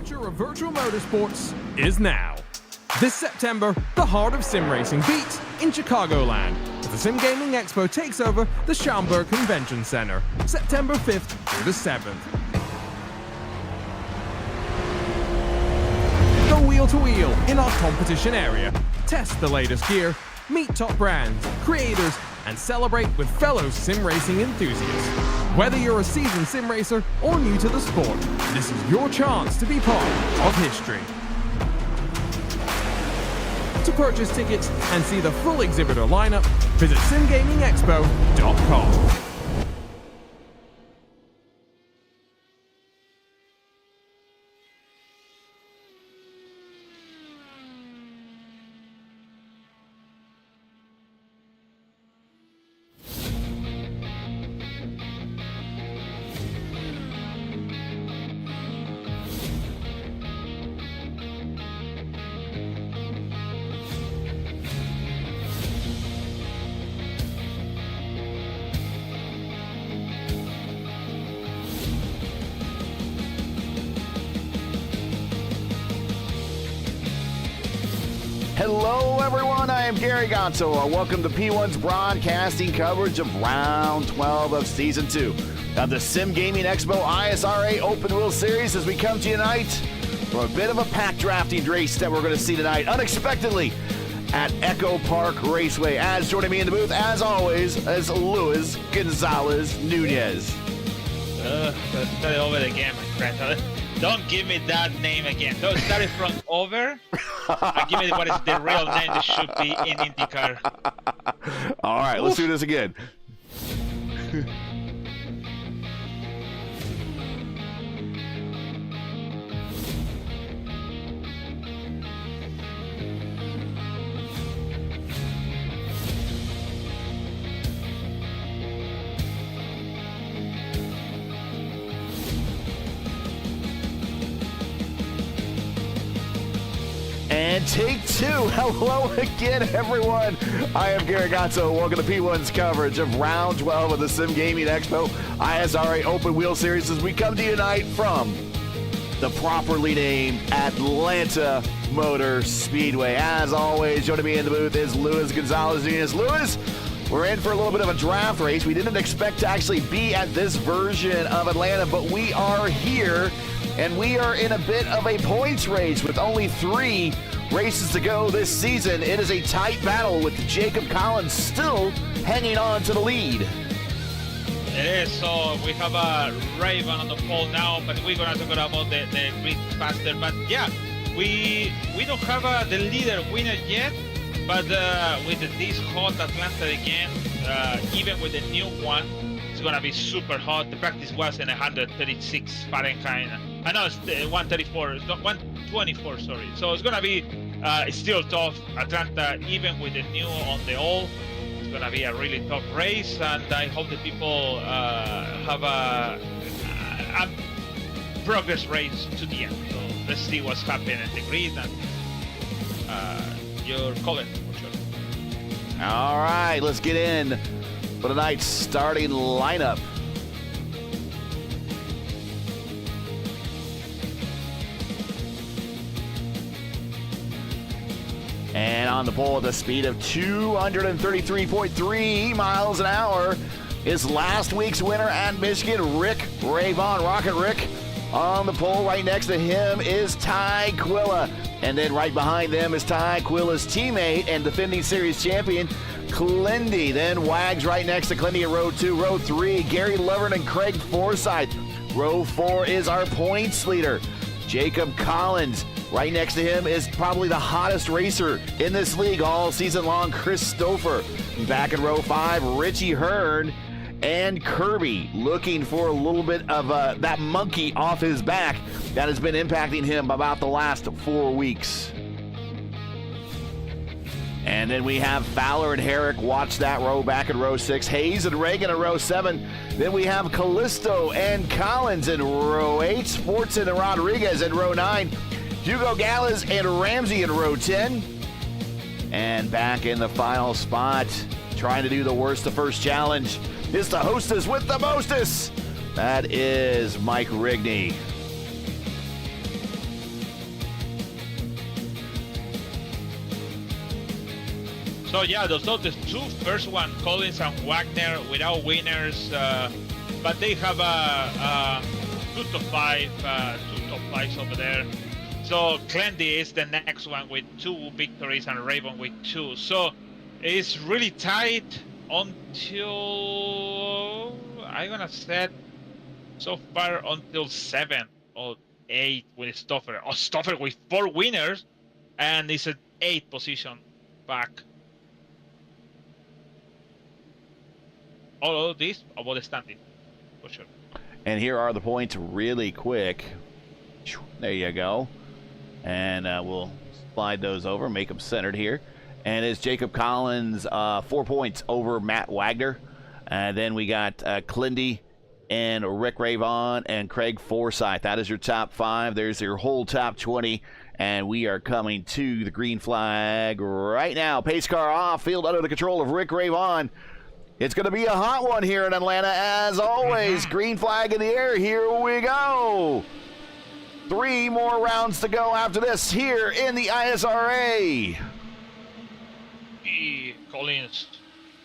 future of virtual motorsports is now. This September, the heart of sim racing beats in Chicagoland as the Sim Gaming Expo takes over the Schaumburg Convention Center, September 5th through the 7th. Go wheel to wheel in our competition area, test the latest gear, meet top brands, creators, and celebrate with fellow sim racing enthusiasts. Whether you're a seasoned sim racer or new to the sport, this is your chance to be part of history. To purchase tickets and see the full exhibitor lineup, visit simgamingexpo.com. Hello everyone, I am Gary Gonzo. Welcome to P1's broadcasting coverage of round 12 of season 2 of the Sim Gaming Expo ISRA Open Wheel Series as we come to you tonight for a bit of a pack drafting race that we're going to see tonight unexpectedly at Echo Park Raceway. As joining me in the booth, as always, is Luis Gonzalez Nunez. Start it over again, my friend. Don't give me that name again. Don't start it from over. Give me what is the real name that should be in IndyCar. All right, let's do this again. And take two. Hello again, everyone. I am Gary Gonzo. Welcome to P1's coverage of round 12 of the Sim Gaming Expo ISRA Open Wheel Series as we come to you tonight from the properly named Atlanta Motor Speedway. As always, joining me in the booth is Luis Gonzalez Nunez. Luis, we're in for a little bit of a draft race. We didn't expect to actually be at this version of Atlanta, but we are here. And we are in a bit of a points race with only 3 races to go this season. It is a tight battle with Jacob Collins still hanging on to the lead. It is. So we have a Raven on the pole now, but we're going to talk about the grid faster. But yeah, we don't have the leader winner yet. But with this hot Atlanta again, even with the new one, it's going to be super hot. The practice was in 136 Fahrenheit. I know it's 134, it's not 124, sorry. So it's going to be still tough. Atlanta, even with the new on the all, it's going to be a really tough race. And I hope the people have a progress race to the end. So let's see what's happening at the grid and your comment for sure. All right, let's get in for tonight's starting lineup. And on the pole at the speed of 233.3 miles an hour is last week's winner at Michigan, Rick Rayvon. Rocket Rick on the pole. Right next to him is Ty Quilla. And then right behind them is Ty Quilla's teammate and defending series champion, Clindy. Then Wags right next to Clindy in row 2. Row 3, Gary Lovern and Craig Forsyth. Row 4 is our points leader, Jacob Collins. Right next to him is probably the hottest racer in this league all season long, Chris Stouffer. Back in row 5, Richie Hearn and Kirby looking for a little bit of that monkey off his back that has been impacting him about the last 4 weeks. And then we have Fowler and Herrick, watch that row back in row 6. Hayes and Reagan in row 7. Then we have Callisto and Collins in row 8. Sportson and Rodriguez in row 9. Hugo Gallas and Ramsey in row 10. And back in the final spot, trying to do the worst to first challenge, is the hostess with the mostest. That is Mike Rigney. So yeah, those are the two first one, Collins and Wagner, without winners, but they have two top fives over there. So Clendy is the next one with 2 victories and Raven with 2. So it's really tight until I'm gonna set so far until 7 or 8 with Stoffer. Or Stoffer with 4 winners, and it's an 8th position back. All of this about the standing, for sure. And here are the points really quick. There you go. And we'll slide those over, make them centered here. And it's Jacob Collins, 4 points over Matt Wagner. And then we got Clindy and Rick Ravon and Craig Forsyth. That is your top 5. There's your whole top 20. And we are coming to the green flag right now. Pace car off, field under the control of Rick Ravon. It's going to be a hot one here in Atlanta, as always. Green flag in the air. Here we go. 3 more rounds to go after this here in the ISRA. Collins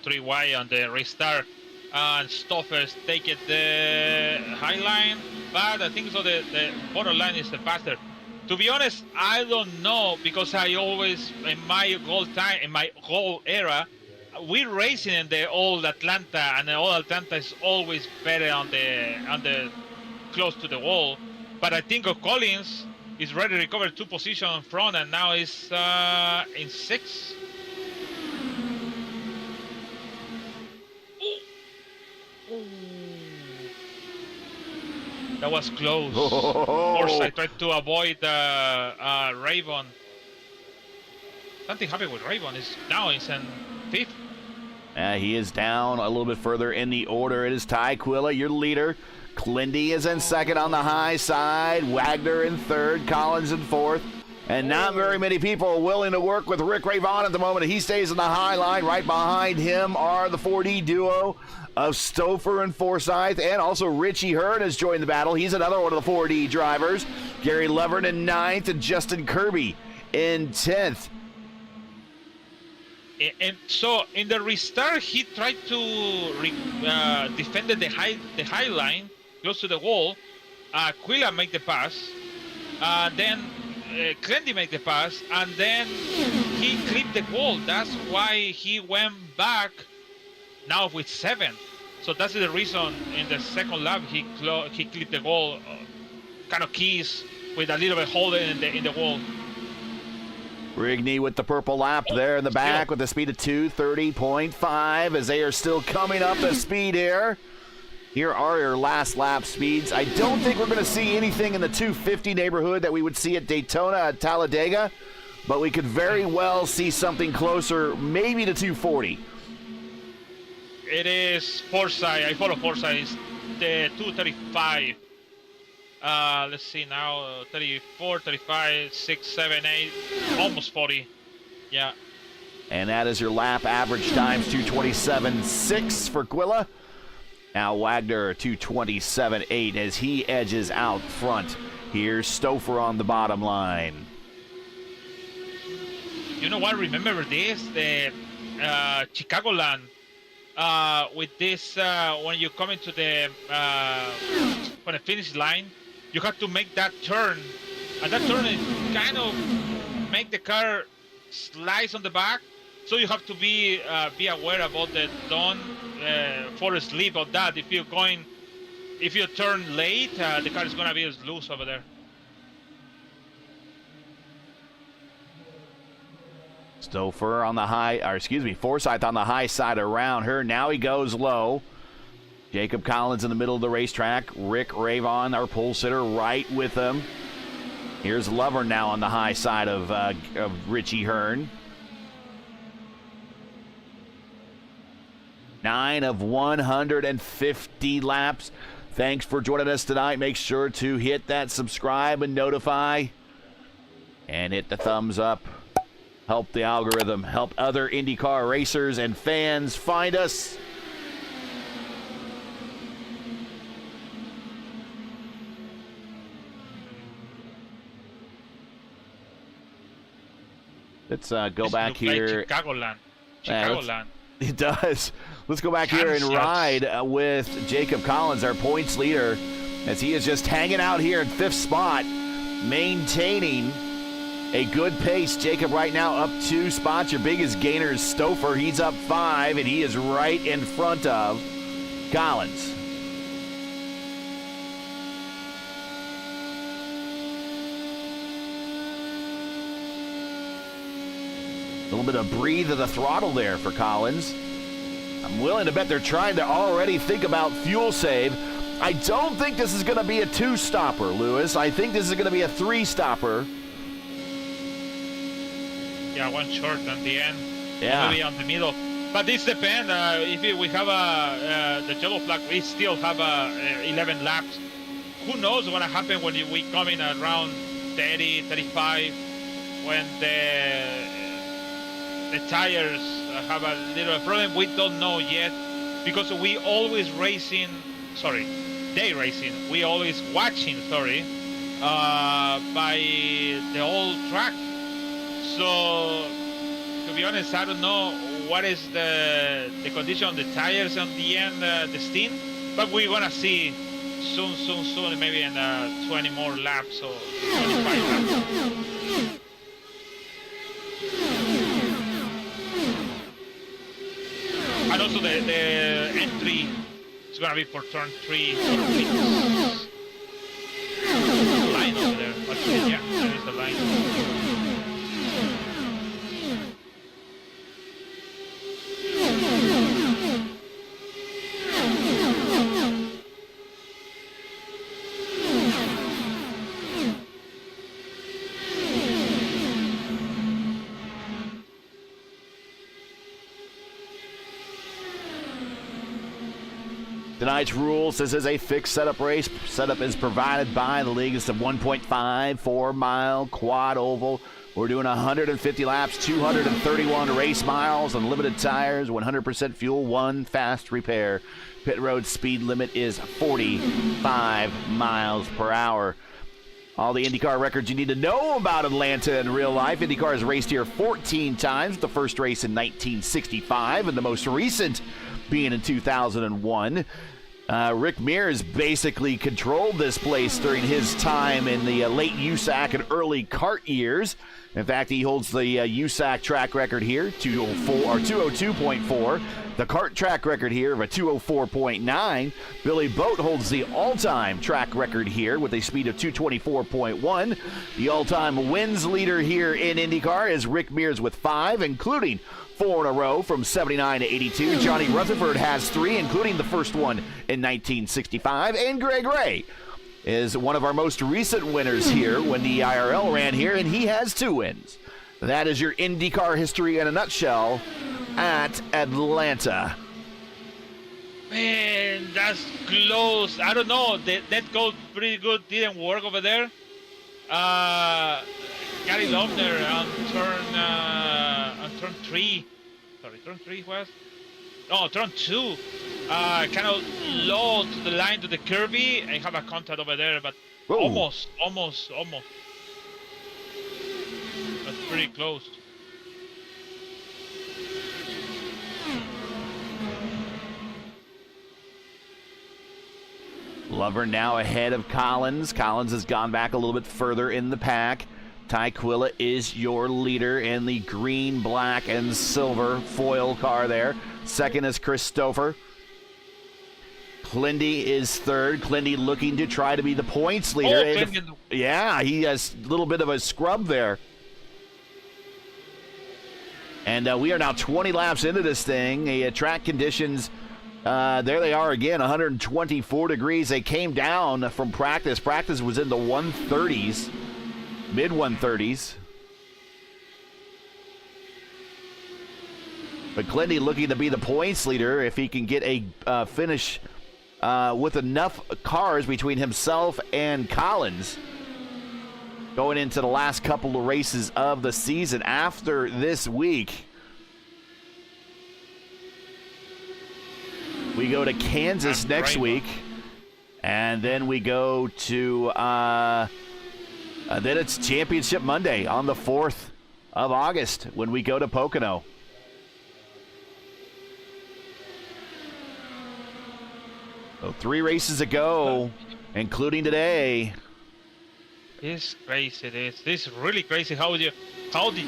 3 wide on the restart, and Stoffers take it the high line, but I think so the borderline is the faster. To be honest, I don't know, because I always in my whole era, we're racing in the old Atlanta, and the old Atlanta is always better on the close to the wall. But I think Collins is ready to recover 2 positions in front, and now is in 6. That was close. Forsyth tried to avoid Raven. Something happened with Raven. Now he's in 5th. He is down a little bit further in the order. It is Ty Quilla, your leader. Clindy is in 2nd on the high side. Wagner in 3rd. Collins in 4th. And not very many people are willing to work with Rick Ravon at the moment. He stays in the high line. Right behind him are the 4D duo of Stouffer and Forsyth. And also Richie Hearn has joined the battle. He's another one of the 4D drivers. Gary Levern in 9th and Justin Kirby in 10th. And so in the restart, he tried to defend the high line close to the wall. Quilla made the pass. Then Clendy made the pass, and then he clipped the wall. That's why he went back now with 7. So that's the reason in the second lap he clipped the wall, kind of keys with a little bit hole in the wall. Rigney with the purple lap there in the back with a speed of 2:30.5 as they are still coming up the speed here. Here are your last lap speeds. I don't think we're going to see anything in the 250 neighborhood that we would see at Daytona, at Talladega, but we could very well see something closer, maybe to 240. It is Forsyth. I follow Forsyth. It's the 235. Let's see now, 34, 35, 6, 7, 8, almost 40. Yeah. And that is your lap average times, 2:27.6 for Quilla. Now Wagner 2:27.8 as he edges out front. Here's Stouffer on the bottom line. You know what? Remember this? The Chicagoland. With this, when you come into the finish line, you have to make that turn, and that turn is kind of make the car slice on the back. So you have to be aware about the don't fall asleep of that. If you turn late, the car is gonna be loose over there. Stouffer on the Forsyth on the high side around her. Now he goes low. Jacob Collins in the middle of the racetrack. Rick Ravon, our pole sitter, right with him. Here's Lover now on the high side of Richie Hearn. 9 of 150 laps. Thanks for joining us tonight. Make sure to hit that subscribe and notify. And hit the thumbs up. Help the algorithm. Help other IndyCar racers and fans find us. Let's go back here. Chicagoland. Chicagoland. It does. Let's go back here and ride with Jacob Collins, our points leader, as he is just hanging out here in 5th spot, maintaining a good pace. Jacob right now up 2 spots. Your biggest gainer is Stouffer. He's up 5, and he is right in front of Collins. A little bit of breathe of the throttle there for Collins. I'm willing to bet they're trying to already think about fuel save. I don't think this is going to be a 2-stopper, Lewis. I think this is going to be a 3-stopper. Yeah, one short at the end. Yeah. Maybe on the middle. But this depends. If we have the yellow flag, we still have 11 laps. Who knows what will happen when we come in around 30, 35, when the tires have a little problem. We don't know yet, because we always we always watching, by the old track. So, to be honest, I don't know what is the condition of the tires on the end, the stint, but we're gonna see soon, maybe in 20 more laps or 25 laps. And also the entry is gonna be for turn 3. Line over there. Actually, yeah, there is a line. Tonight's rules, this is a fixed setup race. Setup is provided by the league. It's a 1.54-mile quad oval. We're doing 150 laps, 231 race miles, unlimited tires, 100% fuel, 1 fast repair. Pit road speed limit is 45 miles per hour. All the IndyCar records you need to know about Atlanta in real life. IndyCar has raced here 14 times, the first race in 1965, and the most recent being in 2001. Rick Mears basically controlled this place during his time in the late USAC and early kart years. In fact, he holds the USAC track record here, 202.4. The kart track record here of a 204.9. Billy Boat holds the all-time track record here with a speed of 224.1. The all-time wins leader here in IndyCar is Rick Mears with 5, including 4 in a row from 79 to 82. Johnny Rutherford has 3, including the first one in 1965. And Greg Ray is one of our most recent winners here when the IRL ran here, and he has 2 wins. That is your IndyCar history in a nutshell at Atlanta. Man, that's close. I don't know. That goal pretty good. Didn't work over there. Gary Lobner on turn 3. Sorry, turn 3 was? No, turn 2. Kind of low to the line to the curvy. I have a contact over there, but Whoa. almost. That's pretty close. Lover now ahead of Collins. Collins has gone back a little bit further in the pack. Ty Quilla is your leader in the green, black, and silver foil car there. Second is Chris Stouffer. Clindy is third. Clindy looking to try to be the points leader. Yeah, he has a little bit of a scrub there. And we are now 20 laps into this thing. The track conditions, there they are again, 124 degrees. They came down from practice. Practice was in the 130s. Mid 130s. But Clindy looking to be the points leader if he can get a finish with enough cars between himself and Collins going into the last couple of races of the season after this week. We go to Kansas next week, and then we go to then it's Championship Monday on the 4th of August when we go to Pocono. So 3 races to go, including today. It's crazy. This is really crazy how the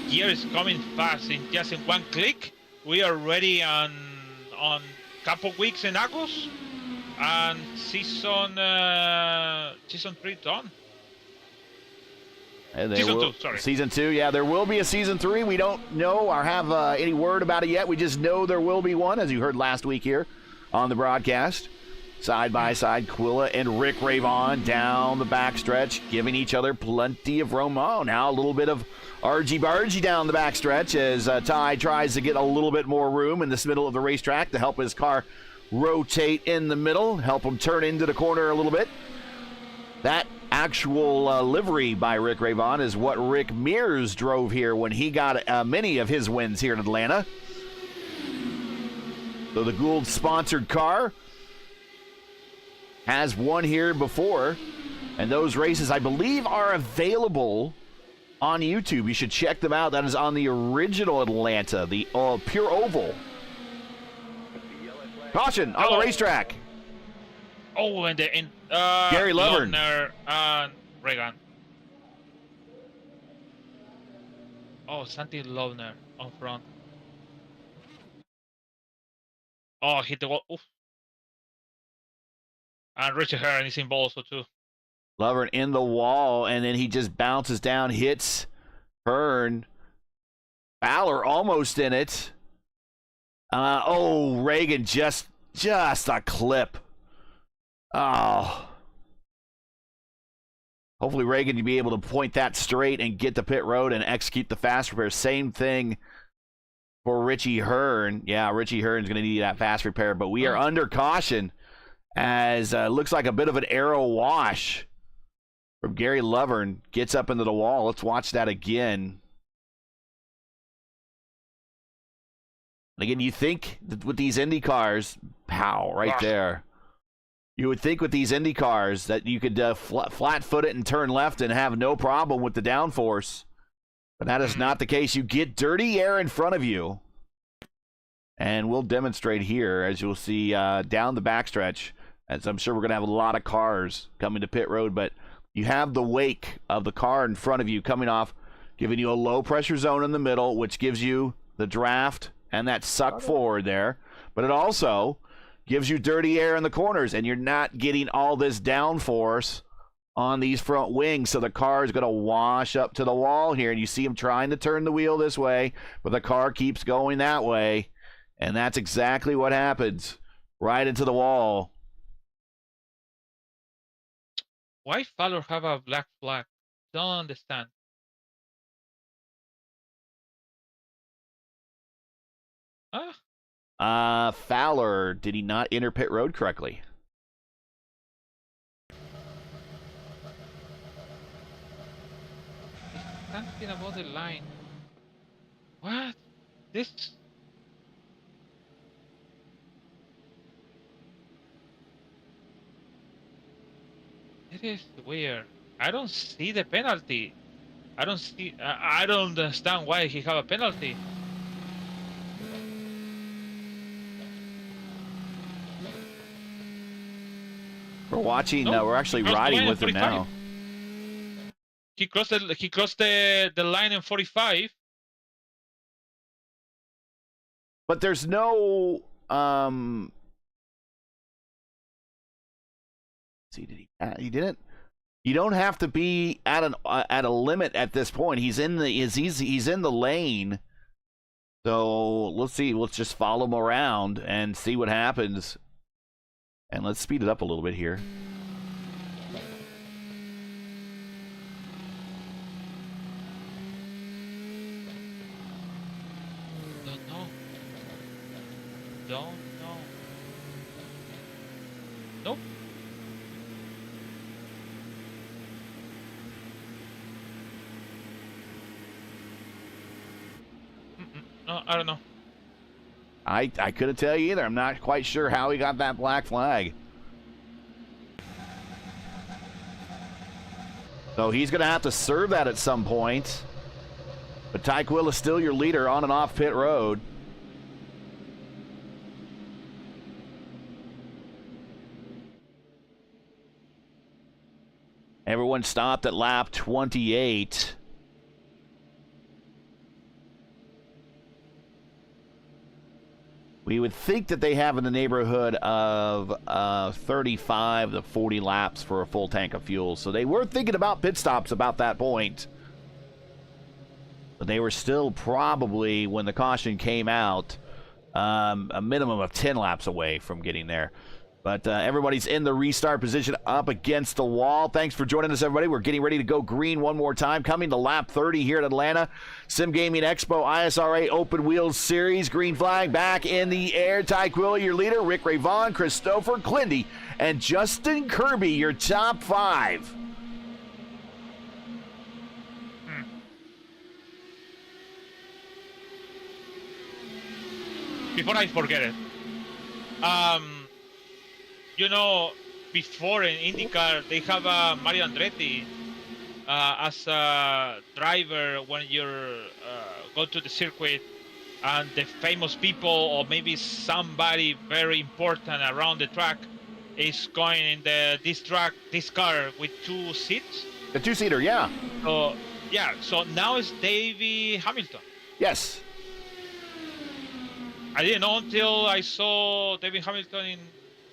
year is coming fast. In just in one click, we are ready on couple weeks in August, and season 3 done. And Season 2, sorry. Season 2, yeah, there will be a Season 3. We don't know or have any word about it yet. We just know there will be one, as you heard last week here on the broadcast. Side by side, Quilla and Rick Ravon down the backstretch, giving each other plenty of room. Oh, now a little bit of argy-bargy down the backstretch as Ty tries to get a little bit more room in this middle of the racetrack to help his car rotate in the middle, help him turn into the corner a little bit. That actual livery by Rick Ravon is what Rick Mears drove here when he got many of his wins here in Atlanta. So the Gould-sponsored car has won here before, and those races, I believe, are available on YouTube. You should check them out. That is on the original Atlanta, the Pure Oval. Caution on the racetrack. Oh, and Gary Lovern and Reagan. Oh, Santi Lovner on front. Oh, hit the wall. Oof. And Richard Hearn is involved also too. Lovern in the wall, and then he just bounces down, hits Hearn. Fowler almost in it. Oh, Reagan just a clip. Oh. Hopefully Reagan will be able to point that straight and get to pit road and execute the fast repair. Same thing for Richie Hearn. Yeah, Richie Hearn's going to need that fast repair, but we are under caution as looks like a bit of an arrow wash from Gary Lovern. Gets up into the wall. Let's watch that again. And again, you think that with these Indy cars, pow, right there. You would think with these Indy cars that you could flat-foot it and turn left and have no problem with the downforce. But that is not the case. You get dirty air in front of you. And we'll demonstrate here, as you'll see down the backstretch. As I'm sure we're going to have a lot of cars coming to pit road. But you have the wake of the car in front of you coming off, giving you a low-pressure zone in the middle, which gives you the draft and that suck forward there. But it also gives you dirty air in the corners, and you're not getting all this downforce on these front wings, so the car is going to wash up to the wall here, and you see him trying to turn the wheel this way, but the car keeps going that way, and that's exactly what happens, right into the wall. Why Fowler have a black flag? Don't understand. Fowler, did he not enter pit road correctly? Something about the line. What? This? It is weird. I don't see the penalty. I don't understand why he have a penalty. We're watching. We're actually riding with him now. He crossed the line in 45. But there's no see, did he didn't. You don't have to be at a limit at this point. He's in the lane. So let's see. Let's just follow him around and see what happens. And let's speed it up a little bit here. Don't know. Nope. No, I don't know. I couldn't tell you either. I'm not quite sure how he got that black flag. So he's going to have to serve that at some point. But Ty Quill is still your leader on and off pit road. one stopped at lap 28. We would think that they have in the neighborhood of 35 to 40 laps for a full tank of fuel. So they were thinking about pit stops about that point. But they were still probably, when the caution came out, a minimum of 10 laps away from getting there. But everybody's in the restart position up against the wall. Thanks for joining us, everybody. We're getting ready to go green one more time. Coming to lap 30 here at Atlanta. Sim Gaming Expo ISRA Open Wheels Series. Green flag back in the air. Ty Quilla, your leader. Rick Ray Vaughan, Christopher Clindy, and Justin Kirby, your top 5. Before I forget it, you know, before in IndyCar, they have Mario Andretti as a driver when you're go to the circuit, and the famous people or maybe somebody very important around the track is going in this car with 2 seats. The 2-seater, yeah. So yeah, so now it's Davey Hamilton. Yes. I didn't know until I saw David Hamilton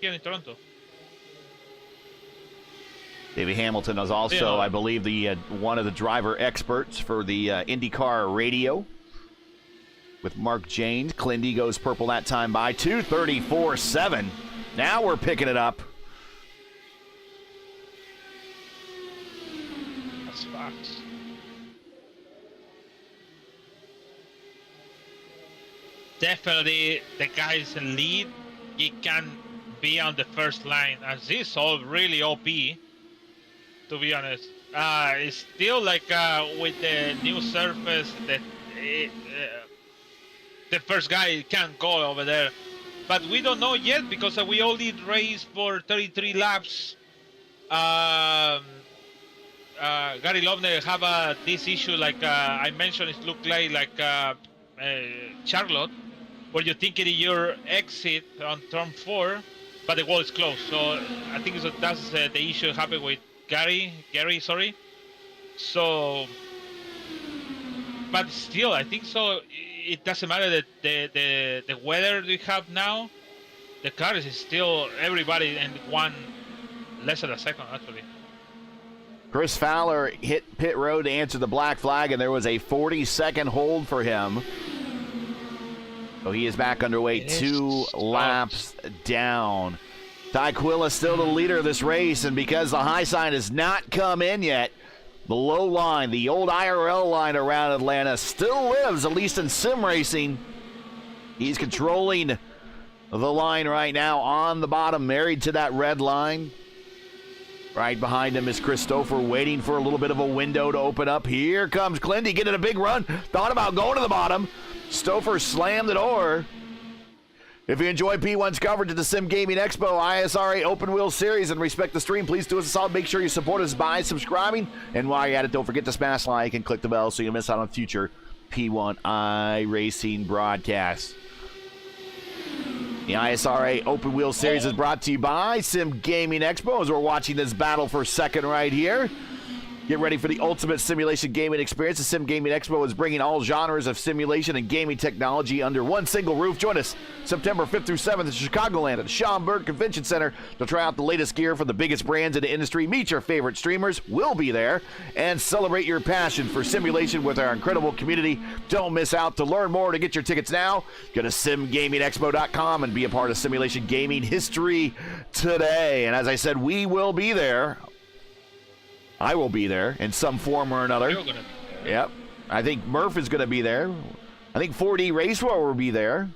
here in Toronto. Davey Hamilton is also, I believe, the one of the driver experts for the IndyCar radio with Mark Janes. Clindy goes purple that time by 2:34.7. Now we're picking it up. That's fast. Definitely the guys in lead, he can be on the first line, as this is all really OP, to be honest. It's still like with the new surface that the first guy can't go over there, but we don't know yet because we only raced for 33 laps. Gary Loebner have this issue, like I mentioned, it looked like Charlotte, where you're thinking your exit on turn 4, but the wall is closed. So I think that's the issue happened with Gary, sorry. So, but still, I think so. It doesn't matter that the weather we have now. The car is still everybody in less than a second actually. Chris Fowler hit pit road to answer the black flag, and there was a 40-second hold for him. So he is back underway, 2 laps down. Ty Quilla still the leader of this race, and because the high sign has not come in yet, the low line, the old IRL line around Atlanta still lives, at least in sim racing. He's controlling the line right now on the bottom, married to that red line. Right behind him is Christopher, waiting for a little bit of a window to open up. Here comes Clindy, getting a big run. Thought about going to the bottom. Stouffer slammed the door. If you enjoy P1's coverage of the Sim Gaming Expo ISRA Open Wheel Series and respect the stream, please do us a solid. Make sure you support us by subscribing. And while you're at it, don't forget to smash like and click the bell so you don't miss out on future P1 iRacing broadcasts. The ISRA Open Wheel Series is brought to you by Sim Gaming Expo as we're watching this battle for second right here. Get ready for the ultimate simulation gaming experience. The Sim Gaming Expo is bringing all genres of simulation and gaming technology under one single roof. Join us September 5th through 7th in Chicagoland at the Schaumburg Convention Center to try out the latest gear from the biggest brands in the industry. Meet your favorite streamers. We'll be there. And celebrate your passion for simulation with our incredible community. Don't miss out. To learn more, to get your tickets now, go to simgamingexpo.com and be a part of simulation gaming history today. And as I said, we will be there. I will be there in some form or another. Yep. I think Murph is going to be there. I think 4D Race War will be there.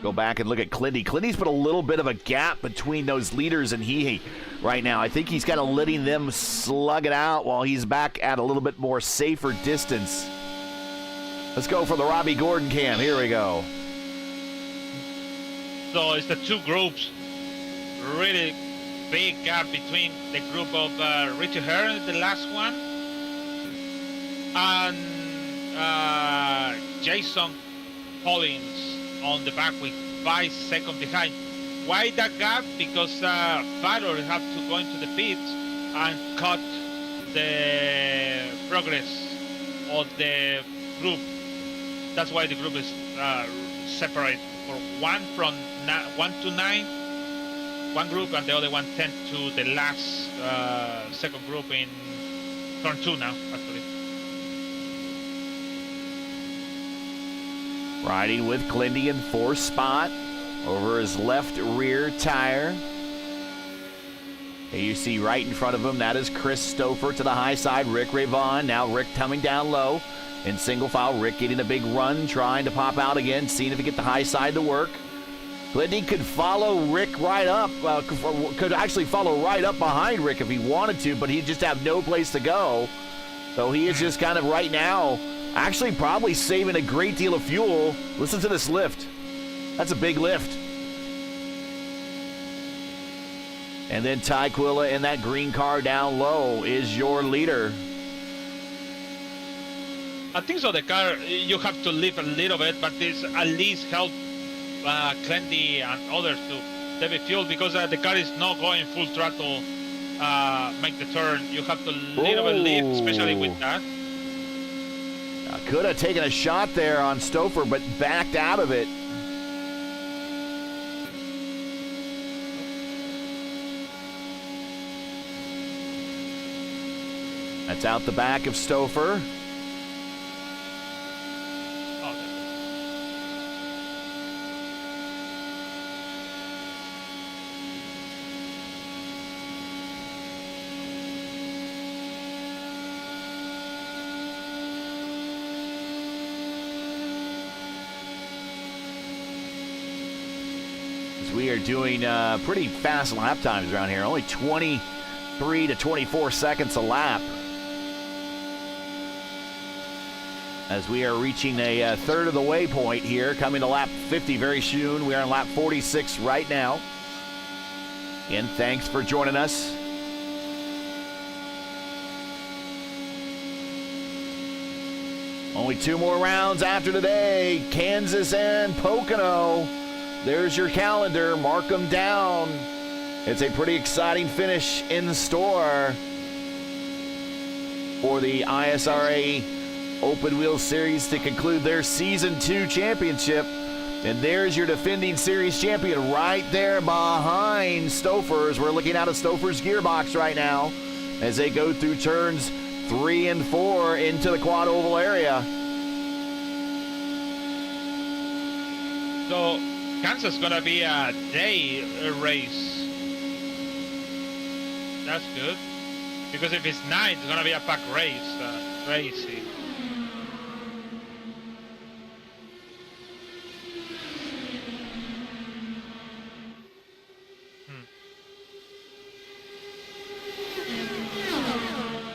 Go back and look at Clindy. Clindy's put a little bit of a gap between those leaders and he right now. I think he's kind of letting them slug it out while he's back at a little bit more safer distance. Let's go for the Robbie Gordon cam. Here we go. So it's the two groups. Really big gap between the group of Richie Hearn, the last one, and Jason Collins on the back with 5 seconds behind. why that gap? Because Fowler have to go into the pits and cut the progress of the group. That's why the group is separate for one from 1 to 9, one group, and the other one 10 to the last second group in turn 2 now, actually. Riding with Clindy in 4th spot over his left rear tire. And you see right in front of him, that is Chris Stouffer to the high side, Rick Rayvon. Now Rick coming down low in single file. Rick getting a big run, trying to pop out again, seeing if he can get the high side to work. Clindy could follow Rick right up, could actually follow right up behind Rick if he wanted to, but he'd just have no place to go. So he is just kind of right now, actually probably saving a great deal of fuel. Listen to this lift. That's a big lift. And then Ty Quilla in that green car down low is your leader. I think so. The car, you have to lift a little bit, but this at least help Clendy and others to save fuel, because the car is not going full throttle. Make the turn. You have to little bit lift, especially with that. Could have taken a shot there on Stouffer, but backed out of it. That's out the back of Stouffer. We are doing pretty fast lap times around here. Only 23 to 24 seconds a lap. As we are reaching a third of the way point here, coming to lap 50 very soon. We are on lap 46 right now. And thanks for joining us. Only 2 more rounds after today. Kansas and Pocono. There's your calendar. Mark them down. It's a pretty exciting finish in store for the ISRA Open Wheel Series to conclude their Season 2 championship. And there's your defending series champion right there behind Stouffer's. We're looking out of Stouffer's gearbox right now as they go through turns 3 and 4 into the quad oval area. So Kansas is gonna be a day race. That's good, because if it's night, it's gonna be a pack race. Crazy.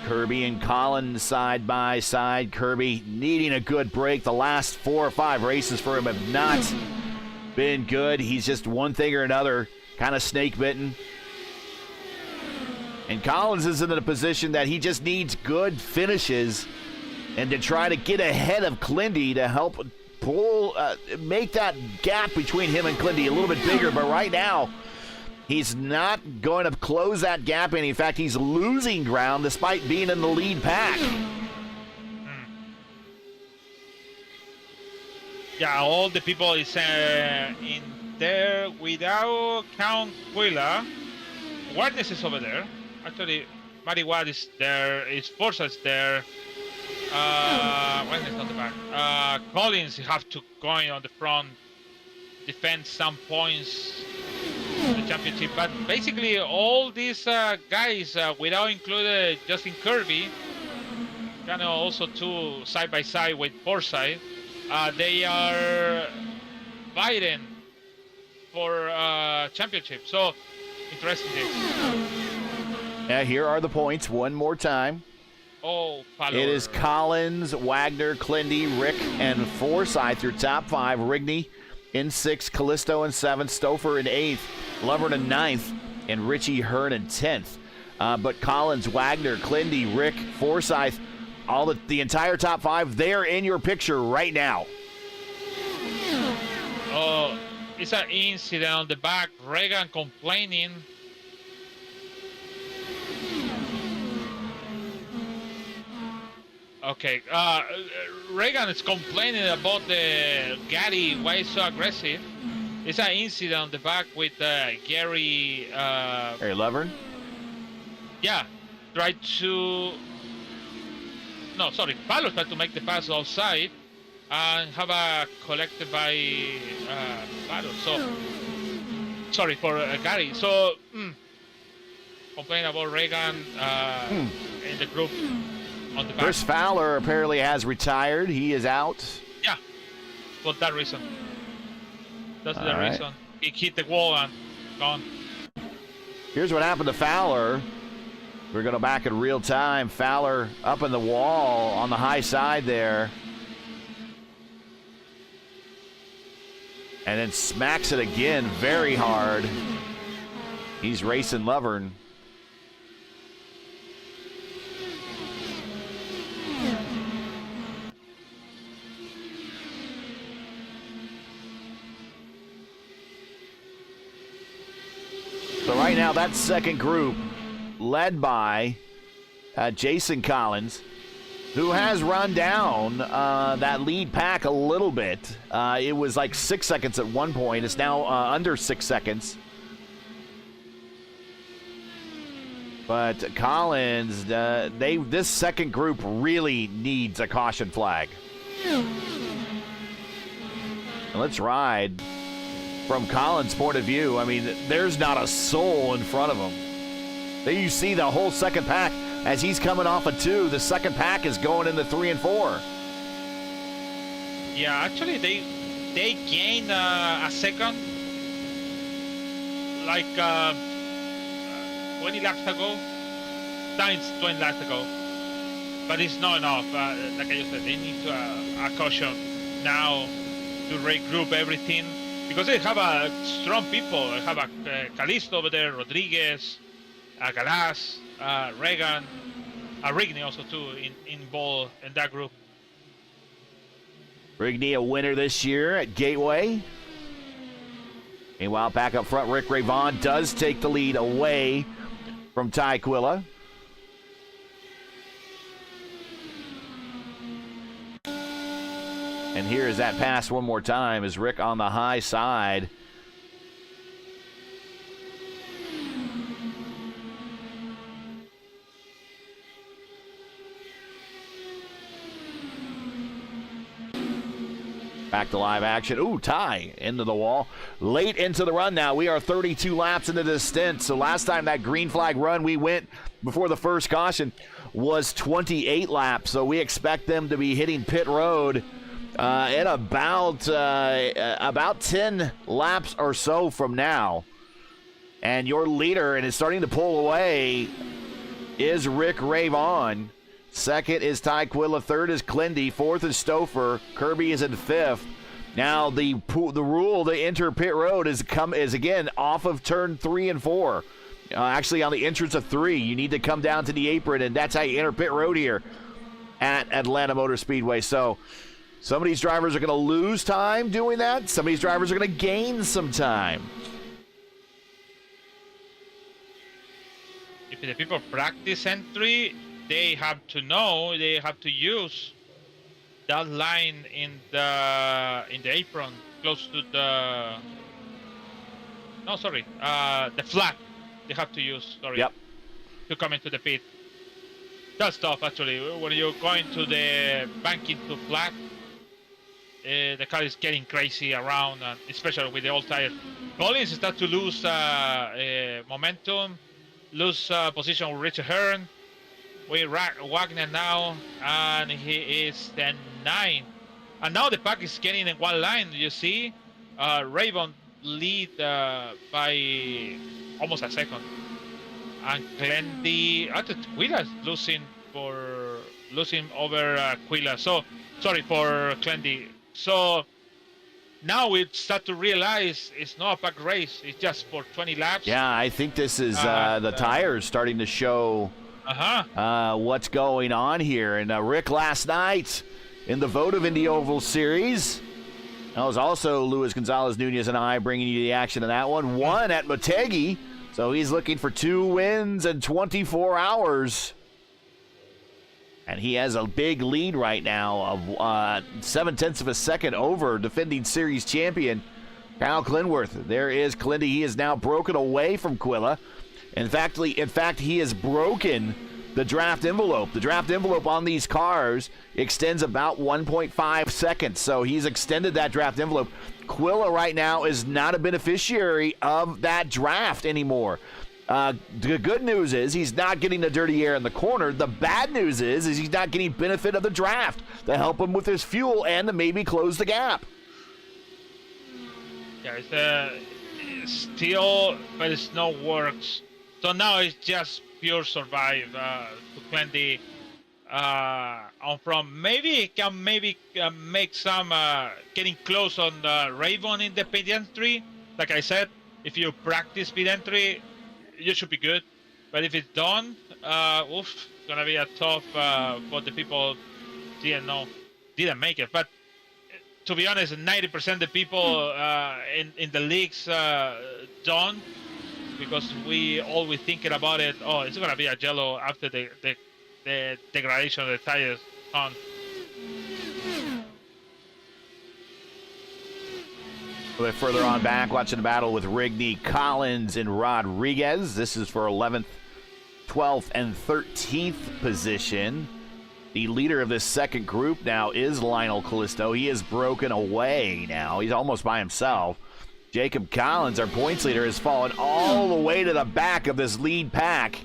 Kirby and Collins side by side. Kirby needing a good break. The last 4 or 5 races for him have not been good. He's just one thing or another, kind of snake bitten. And Collins is in a position that he just needs good finishes and to try to get ahead of Clindy to help pull, make that gap between him and Clindy a little bit bigger. But right now, he's not going to close that gap. And in fact, he's losing ground despite being in the lead pack. Yeah, all the people is in there without Count Quilla. Warnes is over there. Actually, Mariwad is there. Forza is there. Warnes on the back. Collins have to go on the front, defend some points in the championship. But basically, all these guys, without including Justin Kirby, kind of also 2 side by side with Forsyth. They are fighting for championship. So interesting. Yeah, here are the points one more time. Oh, Fowler. It is Collins, Wagner, Clindy, Rick, and Forsyth, your top 5. Rigney in 6th, Callisto in 7th, Stouffer in 8th, Lovern in 9th, and Richie Hearn in 10th. But Collins, Wagner, Clindy, Rick, Forsyth, all the entire top 5, they are in your picture right now. it's an incident on the back. Reagan complaining. Okay, Reagan is complaining about the Gary, why he's so aggressive. It's an incident on the back with Gary. Gary Lovern? Yeah, tried to. No, sorry, Palo tried to make the pass outside and have a collected by Palo. So, sorry for Gary. So, complaining about Reagan in the group. On the back. Chris Fowler apparently has retired. He is out. Yeah, for that reason. That's the right. reason. He hit the wall and gone. Here's what happened to Fowler. We're going to back in real time. Fowler up in the wall on the high side there. And then smacks it again very hard. He's racing Lovern. So right now, that second group led by Jason Collins, who has run down that lead pack a little bit. It was like 6 seconds at one point. It's now under 6 seconds. But Collins, this second group really needs a caution flag. Let's ride. From Collins' point of view, I mean, there's not a soul in front of him. There you see the whole second pack. As he's coming off a 2, the second pack is going into 3 and 4. Yeah, actually, they gained a second, like 20 laps ago. Times 20 laps ago. But it's not enough. Like I just said, they need a caution now to regroup everything. Because they have strong people. They have Calisto over there, Rodriguez, Galas, Reagan, Rigney also too involved in that group. Rigney a winner this year at Gateway. Meanwhile, back up front, Rick Ravon does take the lead away from Ty Quilla. And here is that pass one more time as Rick on the high side. Back to live action. Ooh, Ty into the wall. Late into the run now. We are 32 laps into this stint. So last time that green flag run we went before the first caution was 28 laps. So we expect them to be hitting pit road in about 10 laps or so from now. And your leader, and it's starting to pull away, is Rick Ravon. Second is Ty Quilla. Third is Clendy. Fourth is Stouffer. Kirby is in fifth. Now the rule to enter pit road is again off of turn 3 and 4. Actually, on the entrance of 3, you need to come down to the apron, and that's how you enter pit road here at Atlanta Motor Speedway. So some of these drivers are going to lose time doing that. Some of these drivers are going to gain some time. If the people practice entry, they have to know, they have to use that line in the apron close to the the flat. They have to use, to come into the pit. That's tough actually. When you're going to the banking to flat, the car is getting crazy around, especially with the old tire. Collins start to lose momentum, lose position with Richard Hearn. We Wagner now, and he is the 9. And now the pack is getting in one line. You see, Raven lead by almost a second, and Clendy, Quilla losing over Quilla. So sorry for Clendy. So now we start to realize it's not a pack race. It's just for 20 laps. Yeah, I think this is the tires starting to show what's going on here. And Rick last night in the vote of Indy Oval Series That was also Luis Gonzalez Nunez and I bringing you the action in that one. One at Motegi, so he's looking for 2 wins in 24 hours. And he has a big lead right now of 0.7 of a second over defending series champion Kyle Clinworth. There is Clindy. He is now broken away from Quilla. In fact, he has broken the draft envelope. The draft envelope on these cars extends about 1.5 seconds, so he's extended that draft envelope. Quilla right now is not a beneficiary of that draft anymore. The good news is he's not getting the dirty air in the corner. The bad news is he's not getting benefit of the draft to help him with his fuel and to maybe close the gap. Yeah, it's still, but it's no works. So now it's just pure survive to Clendy. On from maybe can make some getting close on the Raven in the pit entry. Like I said, if you practice pit entry, you should be good. But if it's done, it's gonna be a tough for the people didn't make it. But to be honest, 90% of the people in the leagues don't, because we always thinking about it. Oh, it's gonna be a yellow after the degradation of the tires on. A bit further on back, watching the battle with Rigney, Collins, and Rodriguez. This is for 11th, 12th, and 13th position. The leader of this second group now is Lionel Callisto. He is broken away now. He's almost by himself. Jacob Collins, our points leader, has fallen all the way to the back of this lead pack,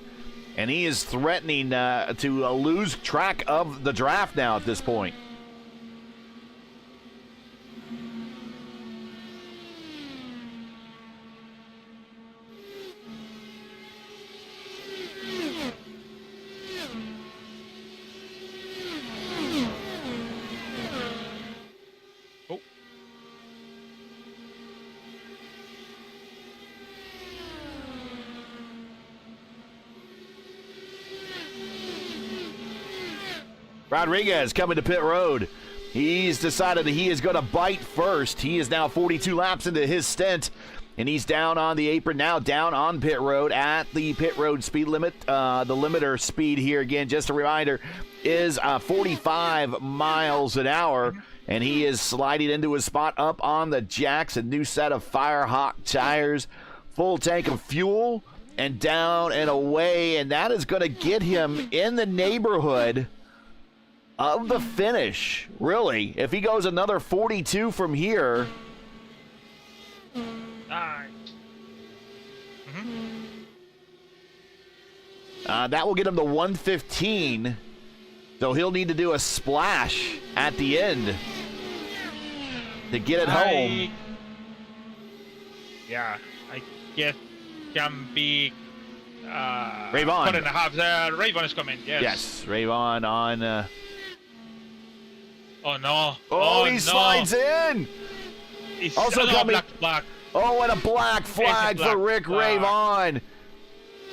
and he is threatening to lose track of the draft now at this point. Rodriguez coming to pit road. He's decided that he is going to bite first. He is now 42 laps into his stint, and he's down on the apron now, down on pit road at the pit road speed limit. The limiter speed here, again, just a reminder, is 45 miles an hour, and he is sliding into his spot up on the jacks. A new set of Firehawk tires, full tank of fuel, and down and away, and that is going to get him in the neighborhood of the finish, really. If he goes another 42 from here. That will get him to 115. So he'll need to do a splash at the end to get it home. Yeah, I guess can be Rayvon. 4.5. Rayvon is coming, yes. Yes, Rayvon on... Oh no! Oh, he slides in. It's also coming. Black. Oh, and a black flag for Rick Rayvon.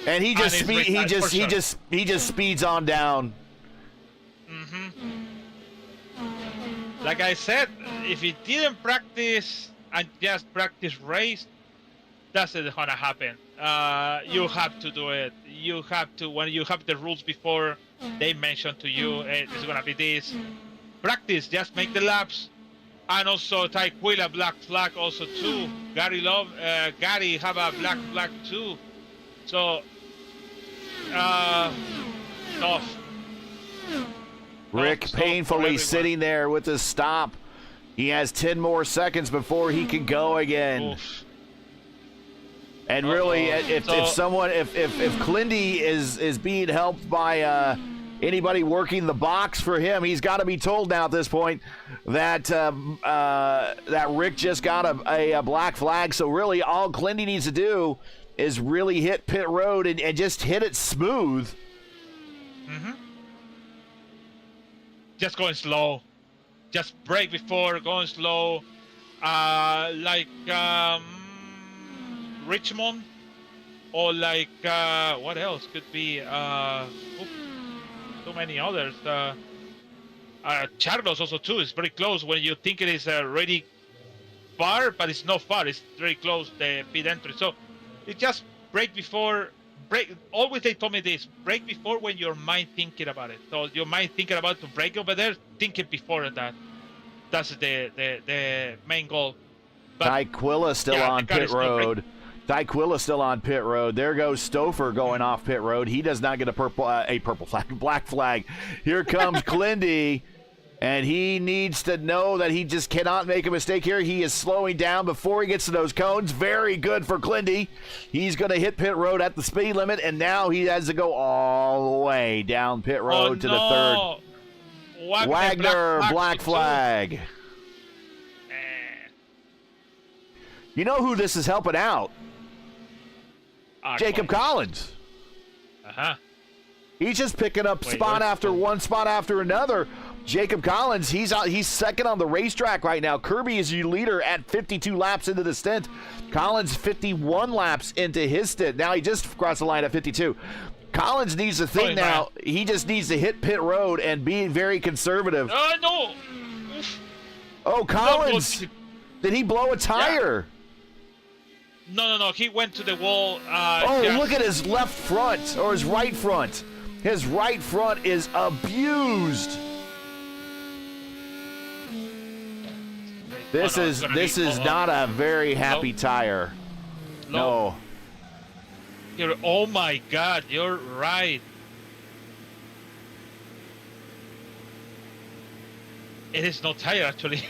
And he just he just speeds on down. Like I said, if he didn't practice and just practice race, that's not gonna happen. You have to do it. You have to, when you have the rules before they mention to you, hey, it's gonna be this. Practice, just make the laps. And also Taquilla black flag also too. Gary have a black flag too. So tough. Rick painfully sitting there with his stop. He has 10 more seconds before he can go again. Oof. And really, if Clindy is being helped by anybody working the box for him, he's got to be told now at this point that that Rick just got a black flag. So really, all Clindy needs to do is really hit pit road and just hit it smooth. Just going slow. Just brake before going slow. Like Richmond, or like what else could be? So many others. Charlos also too is very close when you think it is already far, but it's not far. It's very close, the pit entry. So it just brake before. Always they told me this: brake before when your mind thinking about it. So your mind thinking about to brake over there, thinking before that. That's the main goal. Tyquilla still on pit road. Tyquilla still on pit road. There goes Stouffer going off pit road. He does not get a purple flag, black flag. Here comes Clindy. And he needs to know that he just cannot make a mistake here. He is slowing down before he gets to those cones. Very good for Clindy. He's going to hit pit road at the speed limit, and now he has to go all the way down pit road to the third. Wagner, black flag. You know who this is helping out? Jacob Collins. Uh-huh. He's just picking up spot after one, spot after another. Jacob Collins, he's second on the racetrack right now. Kirby is your leader at 52 laps into the stint. Collins 51 laps into his stint. Now he just crossed the line at 52. Collins needs to think now. He just needs to hit pit road and be very conservative. No. Oh, Collins. Did he blow a tire? Yeah. No. He went to the wall. Look at his left front or his right front. His right front is abused. This is not a very happy tire. No. Oh my God, you're right. It is no tire actually.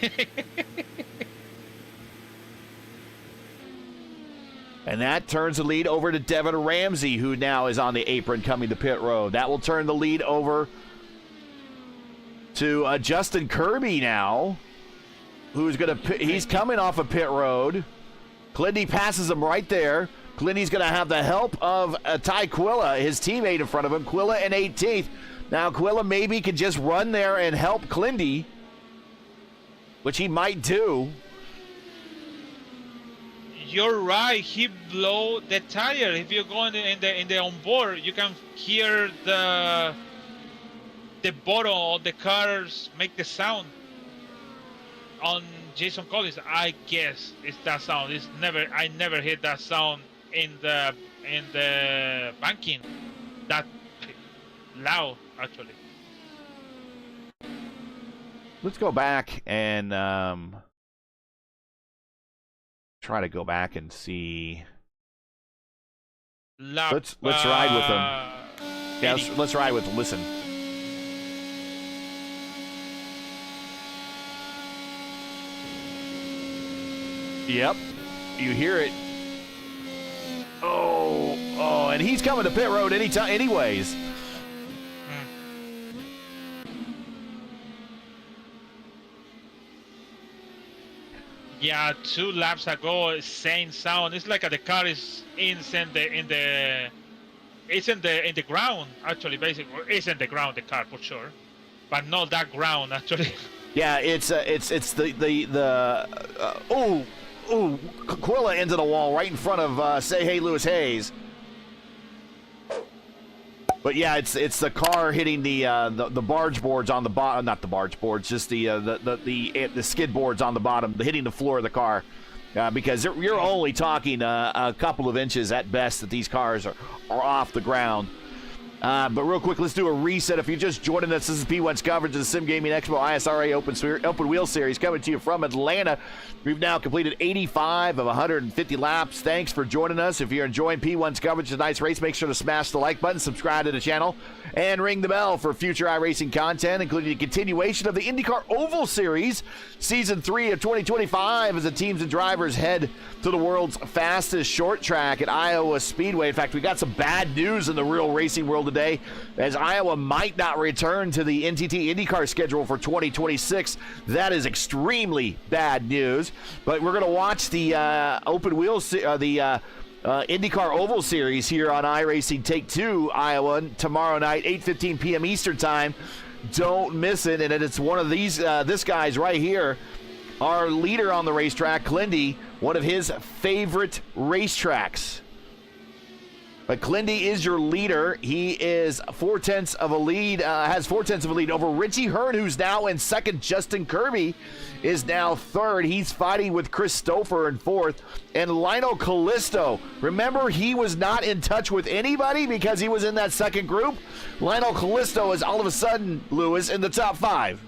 And that turns the lead over to Devin Ramsey, who now is on the apron coming to pit road. That will turn the lead over to Justin Kirby now, who's he's coming off of pit road. Clindy passes him right there. Clindy's going to have the help of Tyquilla, his teammate in front of him. Quilla in 18th. Now Quilla maybe could just run there and help Clindy, which he might do. You're right. He blew the tire. If you're going in the onboard, you can hear the bottom of the cars make the sound. On Jason Collins, I guess it's that sound. I never heard that sound in the banking. That loud, actually. Let's go back and try to go back and see. Let's ride with them. Yeah, let's ride with them. Listen. Yep, you hear it. Oh, and he's coming to pit road anyways. Yeah, 2 laps ago, same sound. It's like the car is in the ground actually. Basically, it's in the ground, the car for sure, but not that ground actually. Yeah, it's Quilla into the wall right in front of Say Hey Lewis Hayes. But yeah, it's the car hitting the barge boards on the bottom, not the barge boards, just the skid boards on the bottom, hitting the floor of the car, because you're only talking a couple of inches at best that these cars are off the ground. But real quick, let's do a reset. If you're just joining us, this is P1's coverage of the Sim Gaming Expo ISRA Open Wheel Series coming to you from Atlanta. We've now completed 85 of 150 laps. Thanks for joining us. If you're enjoying P1's coverage of tonight's race, make sure to smash the like button, subscribe to the channel, and ring the bell for future iRacing content, including a continuation of the IndyCar Oval Series, Season 3 of 2025, as the teams and drivers head to the world's fastest short track at Iowa Speedway. In fact, we got some bad news in the real racing world today, as Iowa might not return to the NTT IndyCar schedule for 2026. That is extremely bad news. But we're going to watch the Open Wheel, the IndyCar Oval Series here on iRacing Take 2 Iowa tomorrow night, 8:15 p.m. Eastern Time. Don't miss it. And it's one of these this guy's right here, our leader on the racetrack, Clindy, one of his favorite racetracks. But Clindy is your leader. He is has 4/10 of a lead over Richie Hearn, who's now in second. Justin Kirby is now third. He's fighting with Chris Stouffer in fourth. And Lionel Callisto, remember he was not in touch with anybody because he was in that second group? Lionel Callisto is all of a sudden, Lewis, in the top 5.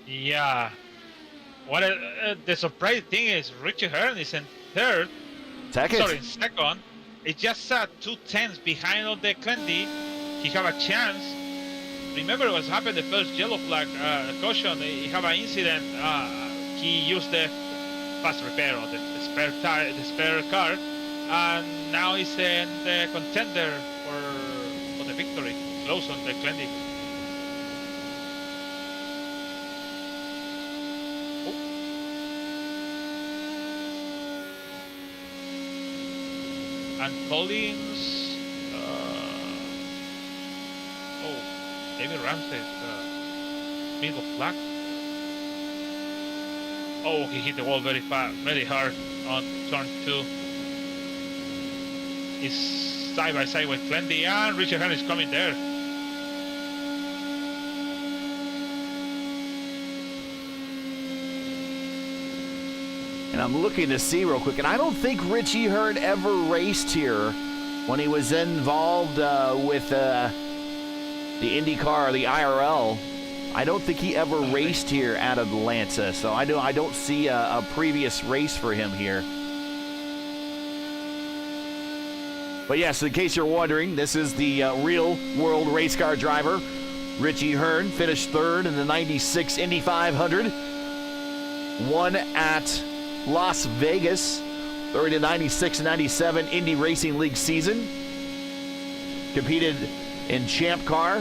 Yeah. What the surprising thing is Richie Hearn is in third. Second. Second. It's just 2/10 behind on the Clindy. He have a chance. Remember what happened the first yellow flag caution. He have an incident. He used the fast repair on the spare tire, the spare car, and now he's in the contender for the victory. Close on the Clindy. And Collins, David Ramsey, middle flag. Oh, he hit the wall very fast, very hard on turn 2. He's side by side with Clindy, and Richard Hearn is coming there. And I'm looking to see real quick, and I don't think Richie Hearn ever raced here when he was involved with the IndyCar or the IRL. I don't think he ever raced here at Atlanta, so I don't see a previous race for him here. But yes, in case you're wondering, this is the real world race car driver. Richie Hearn finished third in the 96 Indy 500. Won at Las Vegas during the 96 and 97 Indy Racing League season. Competed in Champ Car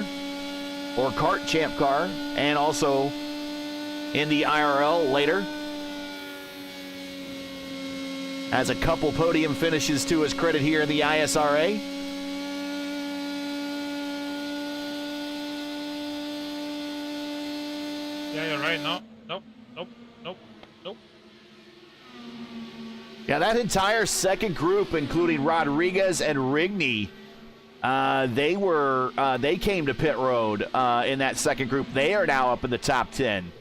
or Kart Champ Car and also in the IRL later. Has a couple podium finishes to his credit here in the ISRA. Yeah, you're right. No. Yeah, that entire second group, including Rodriguez and Rigney, they came to pit road in that second group. They are now up in the top 10.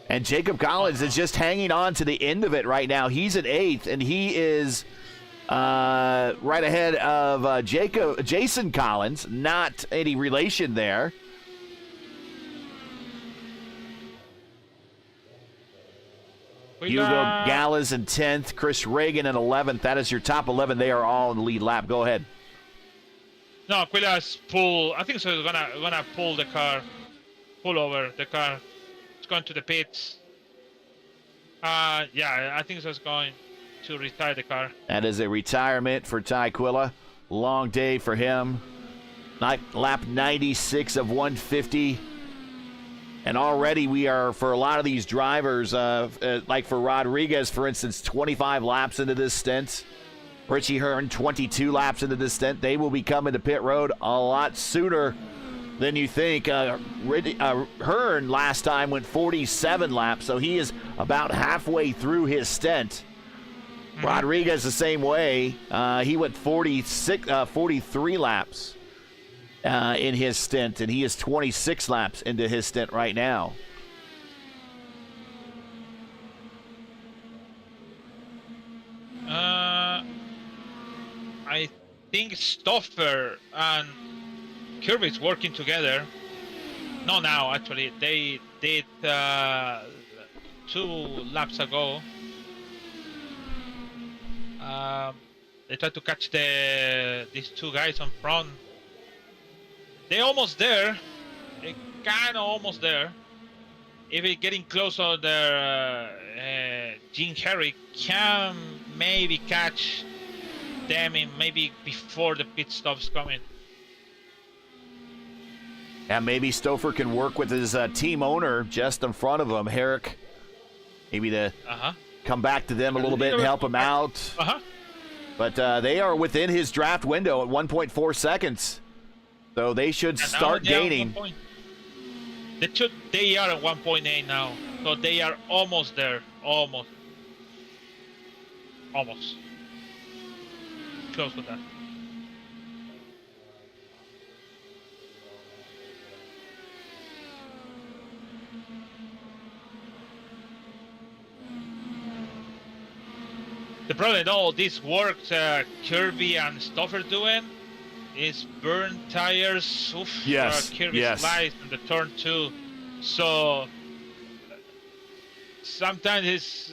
And Jacob Collins is just hanging on to the end of it right now. He's at 8th, and he is right ahead of Jason Collins. Not any relation there. Hugo Gallas in 10th, Chris Reagan in 11th. That is your top 11. They are all in the lead lap. Go ahead. No, Aquila's pull. I think so. He's gonna pull the car, pull over the car. It's going to the pits. Yeah, I think so. It's going to retire the car. That is a retirement for Ty Quilla. Long day for him. Lap 96 of 150. And already we are, for a lot of these drivers, like for Rodriguez, for instance, 25 laps into this stint. Richie Hearn, 22 laps into this stint. They will be coming to pit road a lot sooner than you think. Hearn last time went 47 laps, so he is about halfway through his stint. Rodriguez the same way. He went 43 laps. In his stint, and he is 26 laps into his stint right now. I think Stouffer and Kirby's working together. No, now actually they did 2 laps ago. They tried to catch these 2 guys on front. They're almost there. They're kind of almost there. If it's getting closer, Gene Harry can maybe catch them in maybe before the pit stops coming. And maybe Stouffer can work with his team owner just in front of him, Herrick. Maybe to come back to them a little bit and help him out. But they are within his draft window at 1.4 seconds. So they should start gaining. They are at 1.8 now. So they are almost there. Almost. almost close to that. The problem in all this work Kirby and stuff are doing is burn tires. Oof, Yes, Kirby yes. slides in the turn 2. So sometimes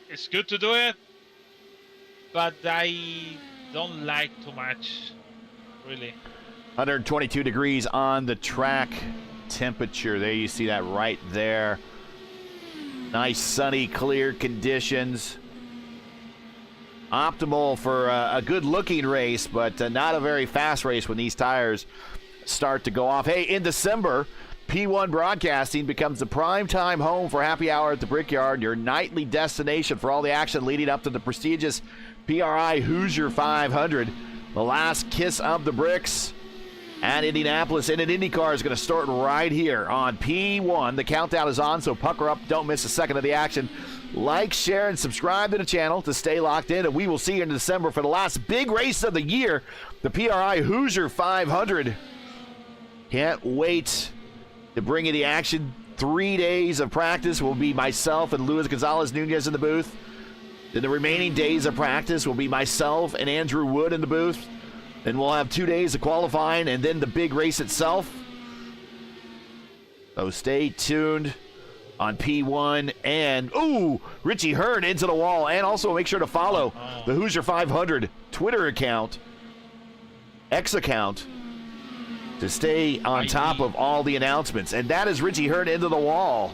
it's good to do it, but I don't like too much, really. 122 degrees on the track temperature. There you see that right there. Nice sunny, clear conditions. Optimal for a good-looking race, but not a very fast race when these tires start to go off. Hey, in December, P1 Broadcasting becomes the prime-time home for Happy Hour at the Brickyard, your nightly destination for all the action leading up to the prestigious PRI Hoosier 500. The last kiss of the bricks at Indianapolis and at IndyCar is going to start right here on P1. The countdown is on, so pucker up. Don't miss a second of the action. Like, share, and subscribe to the channel to stay locked in, and we will see you in December for the last big race of the year, the PRI Hoosier 500. Can't wait to bring you the action. 3 days of practice will be myself and Luis Gonzalez-Nunez in the booth. Then the remaining days of practice will be myself and Andrew Wood in the booth. Then we'll have 2 days of qualifying and then the big race itself. So stay tuned on P1. And, Richie Hearn into the wall. And also make sure to follow the Hoosier 500 Twitter account, X account, to stay on top of all the announcements. And that is Richie Hearn into the wall.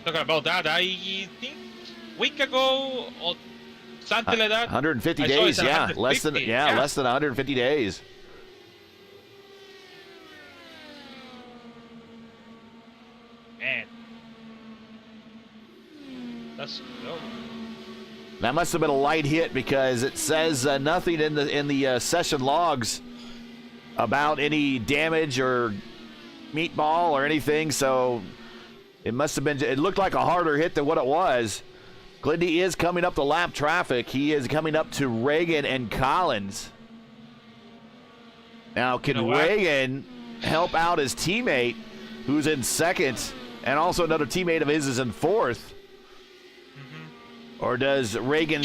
Talking about that, I think a week ago or something like that. 150 I saw days, it at yeah. 150, Less than 150 days. Man. That's no. That must have been a light hit because it says nothing in the session logs about any damage or meatball or anything. So it must have been. It looked like a harder hit than what it was. Glindy is coming up the lap traffic. He is coming up to Reagan and Collins. Now, can Reagan help out his teammate, who's in second, and also another teammate of his is in fourth? Or does Reagan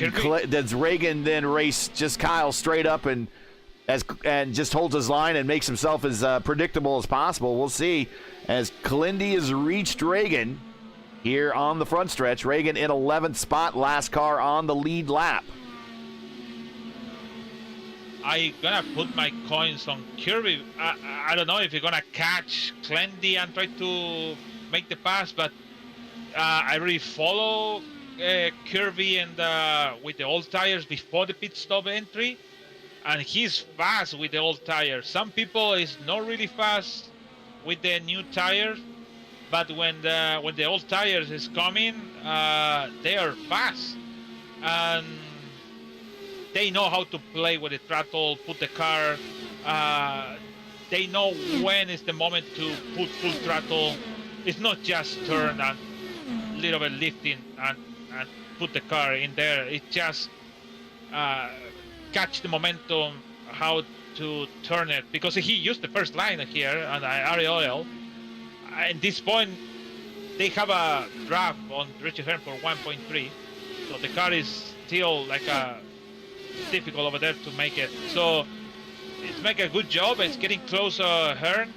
then race just Kyle straight up and just holds his line and makes himself as predictable as possible? We'll see as Kalindi has reached Reagan here on the front stretch. Reagan in 11th spot, last car on the lead lap. I gonna put my coins on Kirby. I don't know if you're gonna catch Clendy and try to make the pass, but I really follow Kirby and with the old tires before the pit stop entry, and he's fast with the old tires. Some people is not really fast with the new tires, but when the old tires is coming, they are fast, and they know how to play with the throttle, put the car. They know when is the moment to put full throttle. It's not just turn and little bit lifting and put the car in there. It's just catch the momentum, how to turn it. Because he used the first line here on the IRL. At this point, they have a draft on Richard Hearn for 1.3. So the car is still like difficult over there to make it. So it's make a good job. It's getting close, Hearn.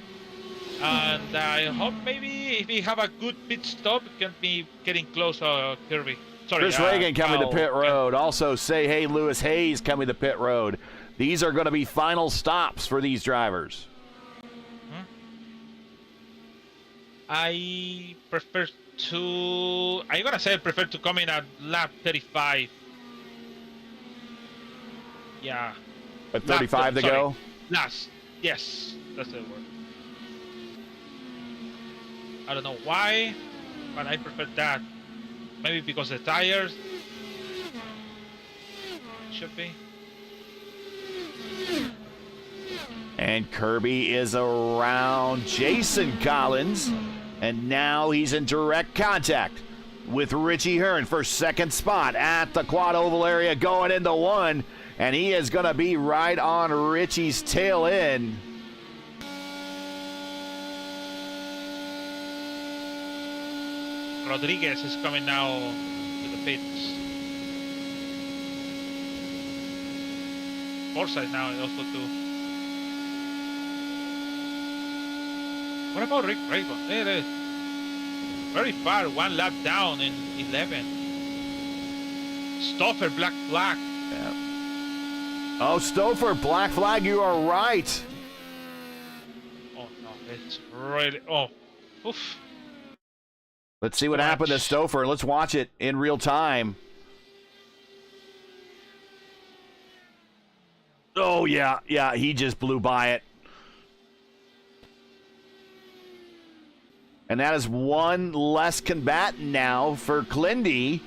And I hope maybe if we have a good pit stop, it can be getting close, Kirby. Sorry, Chris Reagan coming to pit road. Yeah. Also, say hey, Lewis Hayes coming to pit road. These are going to be final stops for these drivers. I prefer to. I'm gonna say I prefer to come in at lap 35. Yeah. At 35 to go. Last. Yes, that's the word. I don't know why, but I prefer that. Maybe because the tires should be. And Kirby is around Jason Collins, and now he's in direct contact with Richie Hearn for second spot at the quad oval area, going into one, and he is going to be right on Richie's tail end. Rodriguez is coming now to the pits. Forsyth now also too. What about Rick Raven? There it is. Very far, one lap down in 11. Stoffer, black flag. Yeah. Oh, Stoffer, black flag, you are right. Oh no, it's really, oh, oof. Let's see what happened to Stoffer. Let's watch it in real time. Oh, yeah, he just blew by it. And that is one less combatant now for Clindy,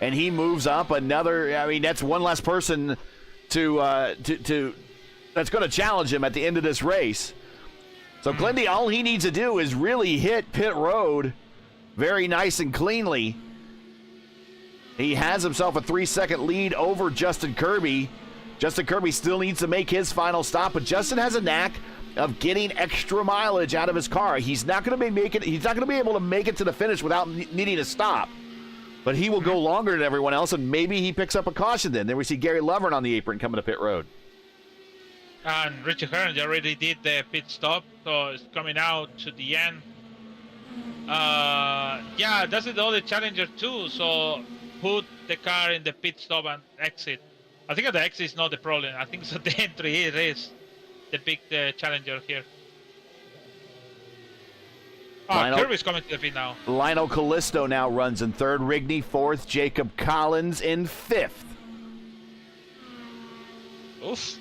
and he moves up another. I mean, that's one less person to that's going to challenge him at the end of this race. So Clindy, all he needs to do is really hit pit road very nice and cleanly. He has himself a 3-second lead over Justin Kirby. Justin Kirby still needs to make his final stop, but Justin has a knack of getting extra mileage out of his car. He's not going to be able to make it to the finish without needing to stop. But he will go longer than everyone else, and maybe he picks up a caution then. Then we see Gary Lovern on the apron coming to pit road. And Richie Hearn already did the pit stop, so it's coming out to the end. Yeah, that's the other challenger too, so put the car in the pit stop and exit. I think the exit is not the problem. I think so the entry it is the big challenger here. Oh, Kirby's coming to the pit now. Lionel Callisto now runs in third, Rigney fourth, Jacob Collins in fifth. Oof.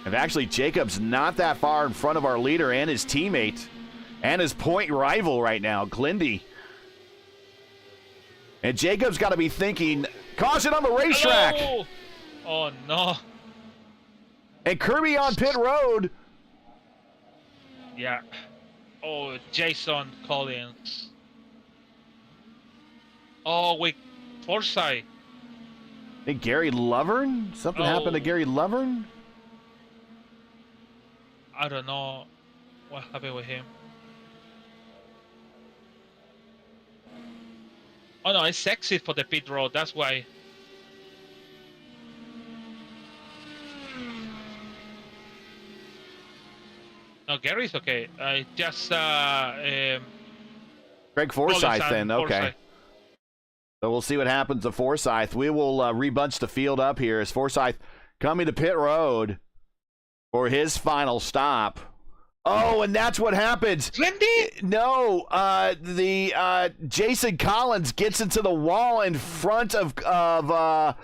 And actually, Jacob's not that far in front of our leader and his teammate and his point rival right now, Clindy. And Jacob's got to be thinking, caution on the racetrack. Hello! Oh, no. And Kirby on pit road. Yeah. Oh, Jason Collins. Oh, wait. Forsyth. I think Gary Lovern? Something happened to Gary Lovern? I don't know what happened with him. Oh no, it's exit for the pit road, that's why. No, Gary's okay. Just Greg Forsyth then, okay. Forsyth. So we'll see what happens to Forsyth. We will rebunch the field up here as Forsyth coming to pit road for his final stop. Oh, and that's what happens. Lindy? No, Jason Collins gets into the wall in front of Craig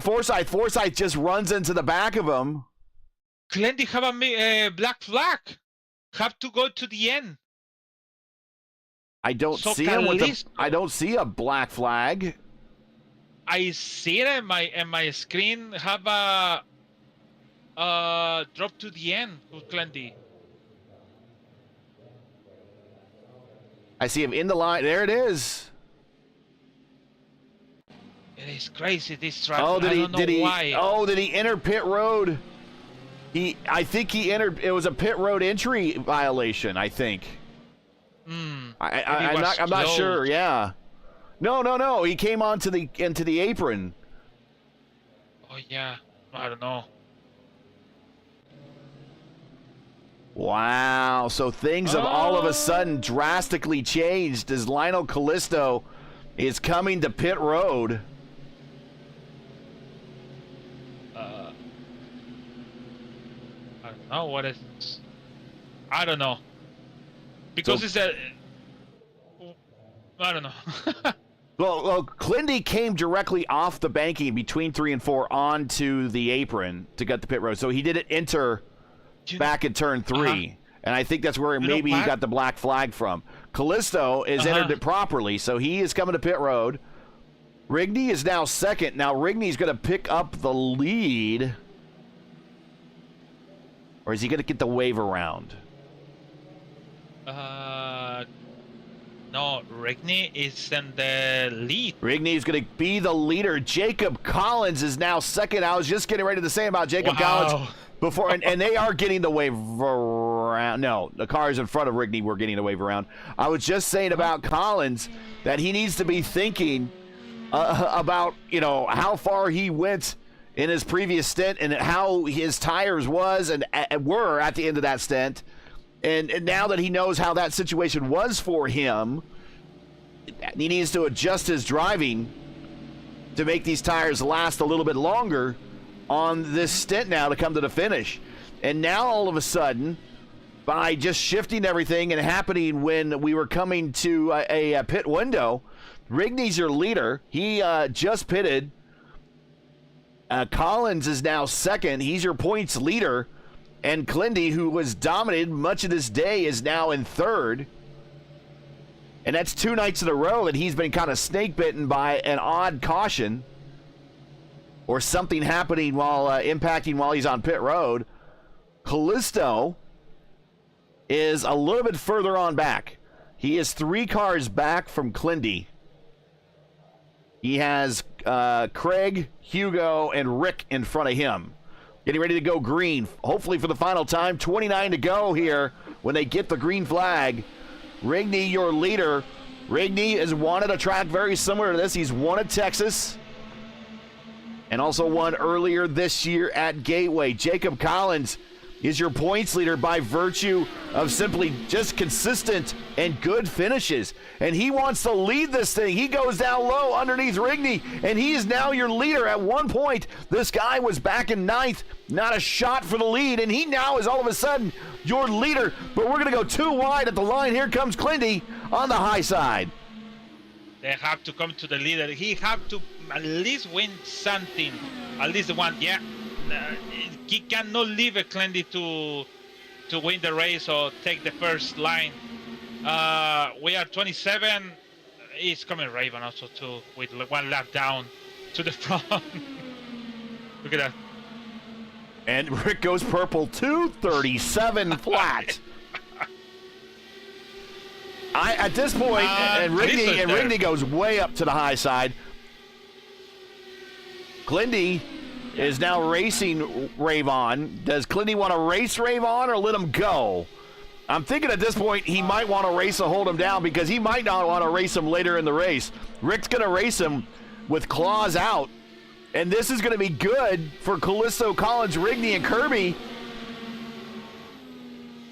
Forsyth. Forsyth just runs into the back of him. Glendy have a black flag. Have to go to the end. I don't see him with I don't see a black flag. I see it in my screen. Have a drop to the end with Glendy. I see him in the line. There it is. It is crazy this track. Oh, I don't know why. Oh, did he enter pit road? I think he entered. It was a pit road entry violation, I think. I'm not sure. Yeah. No. He came into the apron. Oh yeah. I don't know. Wow. So things have all of a sudden drastically changed as Lionel Callisto is coming to pit road. I don't know what is. I don't know. Because it's a. I don't know. Well, Clindy came directly off the banking between 3 and 4 onto the apron to get the pit road. So he didn't enter back in turn 3. And I think that's where maybe he got the black flag from. Callisto is entered it properly, so he is coming to pit road. Rigney is now second. Now Rigney's going to pick up the lead. Or is he going to get the wave around? No, Rigney is in the lead. Rigney is going to be the leader. Jacob Collins is now second. I was just getting ready to say about Jacob Collins before, and they are getting the wave around. No, the cars in front of Rigney were getting the wave around. I was just saying about Collins that he needs to be thinking about, you know, how far he went in his previous stint and how his tires was and were at the end of that stint. And now that he knows how that situation was for him, he needs to adjust his driving to make these tires last a little bit longer on this stint now to come to the finish. And now all of a sudden, by just shifting everything and happening when we were coming to a pit window, Rigney's your leader. He just pitted. Collins is now second. He's your points leader. And Clindy, who was dominated much of this day, is now in third. And that's 2 nights in a row that he's been kind of snake bitten by an odd caution or something happening while impacting while he's on pit road. Callisto is a little bit further on back. He is 3 cars back from Clindy. He has Craig, Hugo, and Rick in front of him. Getting ready to go green, hopefully for the final time. 29 to go here when they get the green flag. Rigney, your leader. Rigney has won at a track very similar to this. He's won at Texas and also won earlier this year at Gateway. Jacob Collins is your points leader by virtue of simply just consistent and good finishes. And he wants to lead this thing. He goes down low underneath Rigney, and he is now your leader. At one point, this guy was back in 9th, not a shot for the lead, and he now is all of a sudden your leader. But we're going to go 2 wide at the line. Here comes Clindy on the high side. They have to come to the leader. He have to at least win something, at least one. Yeah. He cannot leave a Clindy to win the race or take the first line. We are 27. He's coming Raven also too with 1 lap down to the front. Look at that. And Rick goes purple 237 flat. At this point, and Rigney goes way up to the high side. Clindy is now racing Ravon. Does Clindy want to race Ravon or let him go? I'm thinking at this point he might want to race to hold him down because he might not want to race him later in the race. Rick's going to race him with claws out. And this is going to be good for Callisto, Collins, Rigney, and Kirby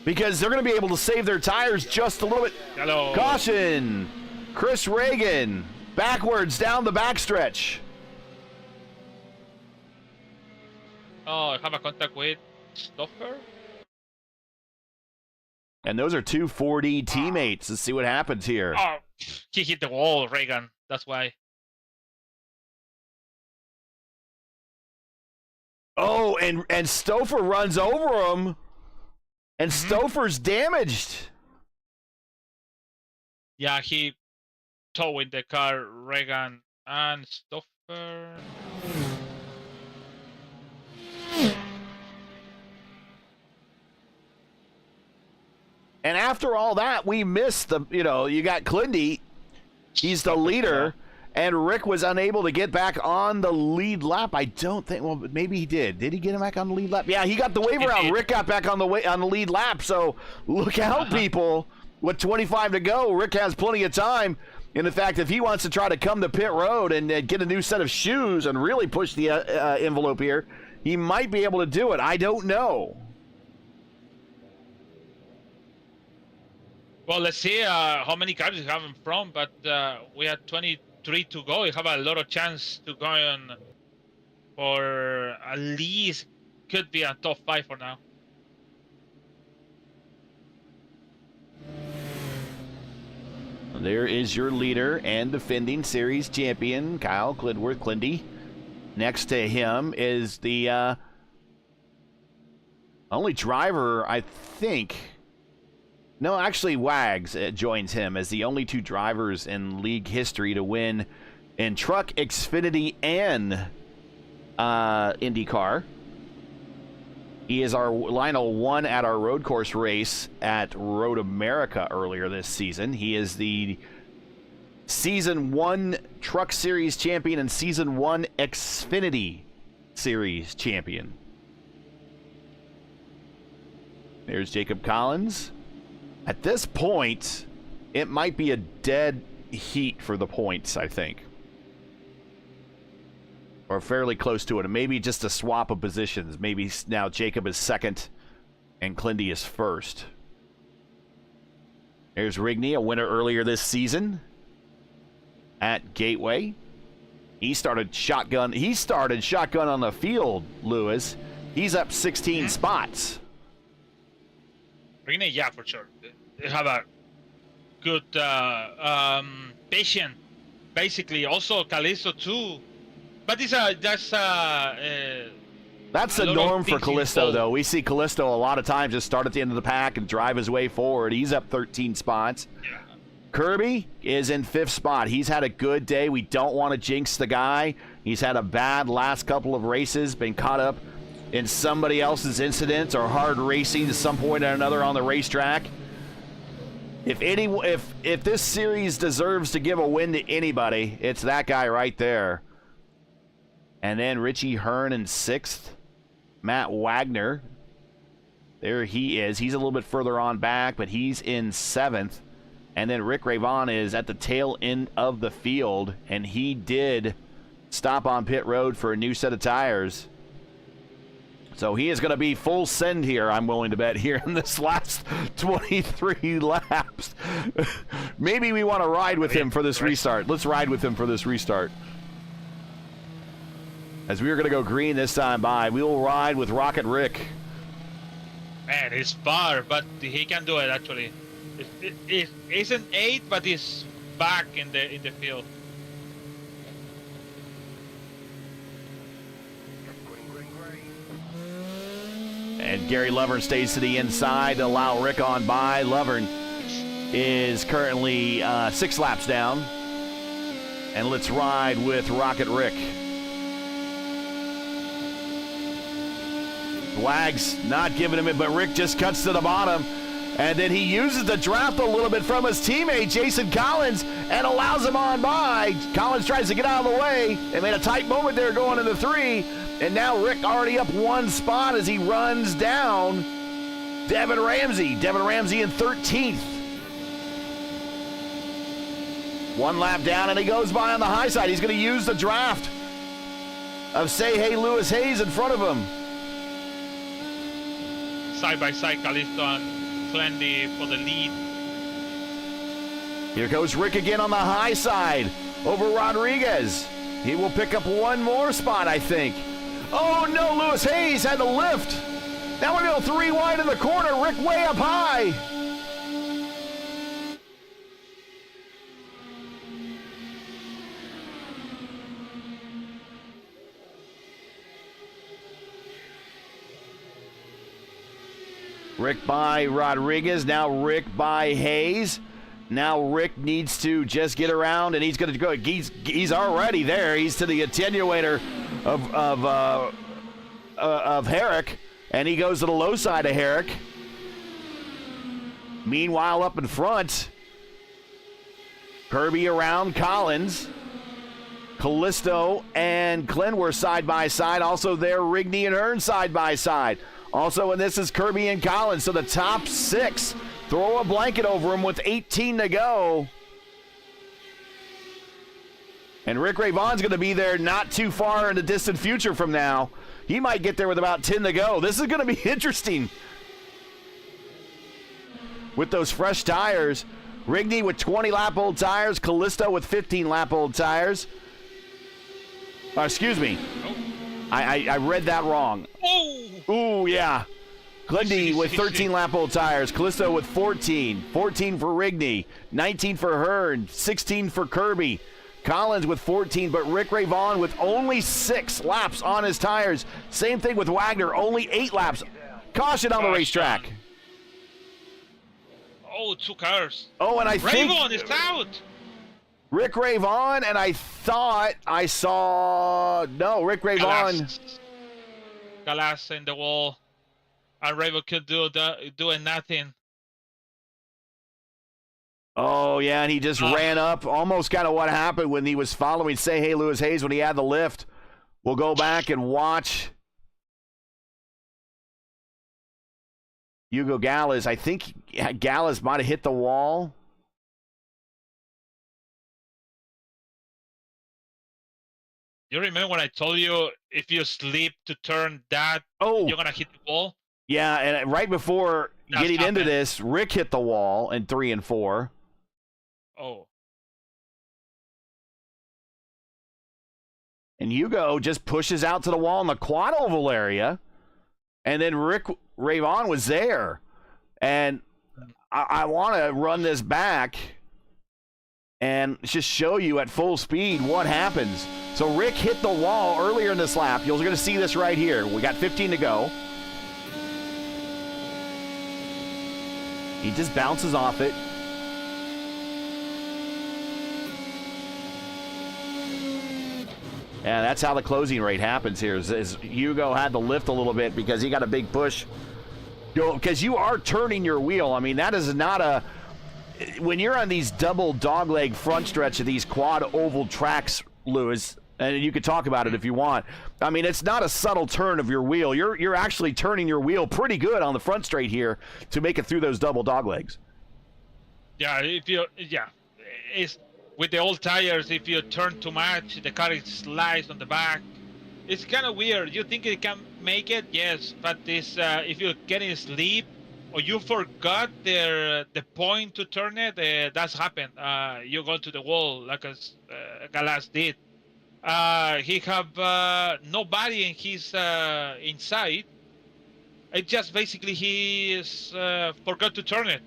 because they're going to be able to save their tires just a little bit. Hello. Caution. Chris Reagan backwards down the backstretch. Oh, I have a contact with Stoffer. And those are 240 teammates. Let's see what happens here. Oh, he hit the wall, Reagan. That's why. Oh, and Stoffer runs over him. And Stoffer's damaged. Yeah, he towed the car, Reagan and Stoffer. And after all that, we missed the, you got Clindy. He's the leader. And Rick was unable to get back on the lead lap. I don't think, well, maybe he did. Did he get him back on the lead lap? Yeah, he got the wave around. Rick got back on the lead lap. So look out, people. With 25 to go, Rick has plenty of time. And in fact, if he wants to try to come to pit road and get a new set of shoes and really push the envelope here, he might be able to do it. I don't know. Well, let's see how many cars we have in front, but we have 23 to go. We have a lot of chance to go on for at least could be a top 5 for now. There is your leader and defending series champion, Kyle Clindy. Next to him is the only driver, I think. No, actually, Wags joins him as the only 2 drivers in league history to win in Truck, Xfinity, and IndyCar. He is our Lionel won at our road course race at Road America earlier this season. He is the Season 1 Truck Series champion and Season 1 Xfinity Series champion. There's Jacob Collins. At this point, it might be a dead heat for the points, I think. Or fairly close to it. And maybe just a swap of positions. Maybe now Jacob is second and Clindy is first. There's Rigney, a winner earlier this season at Gateway. He started shotgun on the field, Lewis. He's up 16 spots. Rigney, yeah, for sure. They have a good patient, basically. Also, Callisto too. But that's the norm for Callisto, though. We see Callisto a lot of times just start at the end of the pack and drive his way forward. He's up 13 spots. Yeah. Kirby is in 5th spot. He's had a good day. We don't want to jinx the guy. He's had a bad last couple of races, been caught up in somebody else's incidents or hard racing at some point or another on the racetrack. If this series deserves to give a win to anybody, it's that guy right there. And then Richie Hearn in 6th. Matt Wagner. There he is. He's a little bit further on back, but he's in 7th. And then Rick Ravon is at the tail end of the field, and he did stop on pit road for a new set of tires. So he is going to be full send here, I'm willing to bet, here in this last 23 laps. Maybe we want to ride with him for this restart. Let's ride with him for this restart. As we are going to go green this time by, we will ride with Rocket Rick. Man, it's far, but he can do it actually. It isn't 8, but he's back in the field. And Gary Lovern stays to the inside to allow Rick on by. Lovern is currently 6 laps down. And let's ride with Rocket Rick. Wags not giving him it, but Rick just cuts to the bottom. And then he uses the draft a little bit from his teammate, Jason Collins, and allows him on by. Collins tries to get out of the way. They made a tight moment there going into 3. And now Rick already up 1 spot as he runs down Devin Ramsey. Devin Ramsey in 13th. 1 lap down, and he goes by on the high side. He's going to use the draft of Say Hey Lewis Hayes in front of him. Side by side, Callisto and Clendy for the lead. Here goes Rick again on the high side over Rodriguez. He will pick up 1 more spot, I think. Oh no, Lewis Hayes had to lift. Now we're going 3 wide in the corner. Rick way up high. Rick by Rodriguez, now Rick by Hayes. Now Rick needs to just get around, and he's going to go. He's already there. He's to the attenuator of Herrick, and he goes to the low side of Herrick. Meanwhile, up in front, Kirby around Collins. Callisto and Glenn were side by side. Also there, Rigney and Hearn side by side. Also, and this is Kirby and Collins. So the top 6 throw a blanket over them with 18 to go. And Rick Ravon's going to be there not too far in the distant future from now. He might get there with about 10 to go. This is going to be interesting. With those fresh tires. Rigney with 20-lap-old tires. Callisto with 15-lap-old tires. Excuse me. I read that wrong. Ooh, yeah. Glendy with 13-lap-old tires. Callisto with 14. 14 for Rigney. 19 for Hearn. 16 for Kirby. Collins with 14, but Rick Ravon with only 6 laps on his tires. Same thing with Wagner, only 8 laps. Caution on the racetrack. Oh, 2 cars. Oh, and I think Ravon is out. Rick Ravon, and I thought I saw... No, Rick Ravon... Galas in the wall. and Raven could doing nothing. Oh, yeah, and he just ran up. Almost kind of what happened when he was following Say Hey Lewis Hayes when he had the lift. We'll go back and watch Hugo Gallas. I think Gallas might have hit the wall. You remember when I told you if you slip to turn that, you're going to hit the wall? Yeah, and right before getting into this, Rick hit the wall in 3 and 4. Oh. And Hugo just pushes out to the wall in the quad oval area. And then Rick Ravon was there. And I want to run this back and just show you at full speed what happens. So Rick hit the wall earlier in this lap. You're going to see this right here. We got 15 to go. He just bounces off it. And that's how the closing rate happens here. Is Hugo had to lift a little bit because he got a big push. Because you are turning your wheel. I mean, that is not a... When you're on these double dogleg front stretch of these quad oval tracks, Lewis, and you could talk about it if you want. I mean, it's not a subtle turn of your wheel. You're actually turning your wheel pretty good on the front straight here to make it through those double doglegs. Yeah, it's with the old tires. If you turn too much, the car slides on the back. It's kind of weird. You think it can make it? Yes, but this if you're getting sleep or you forgot the point to turn it, that's happened. You go to the wall like as Gallas did. He have nobody in his inside. It just basically he is forgot to turn it.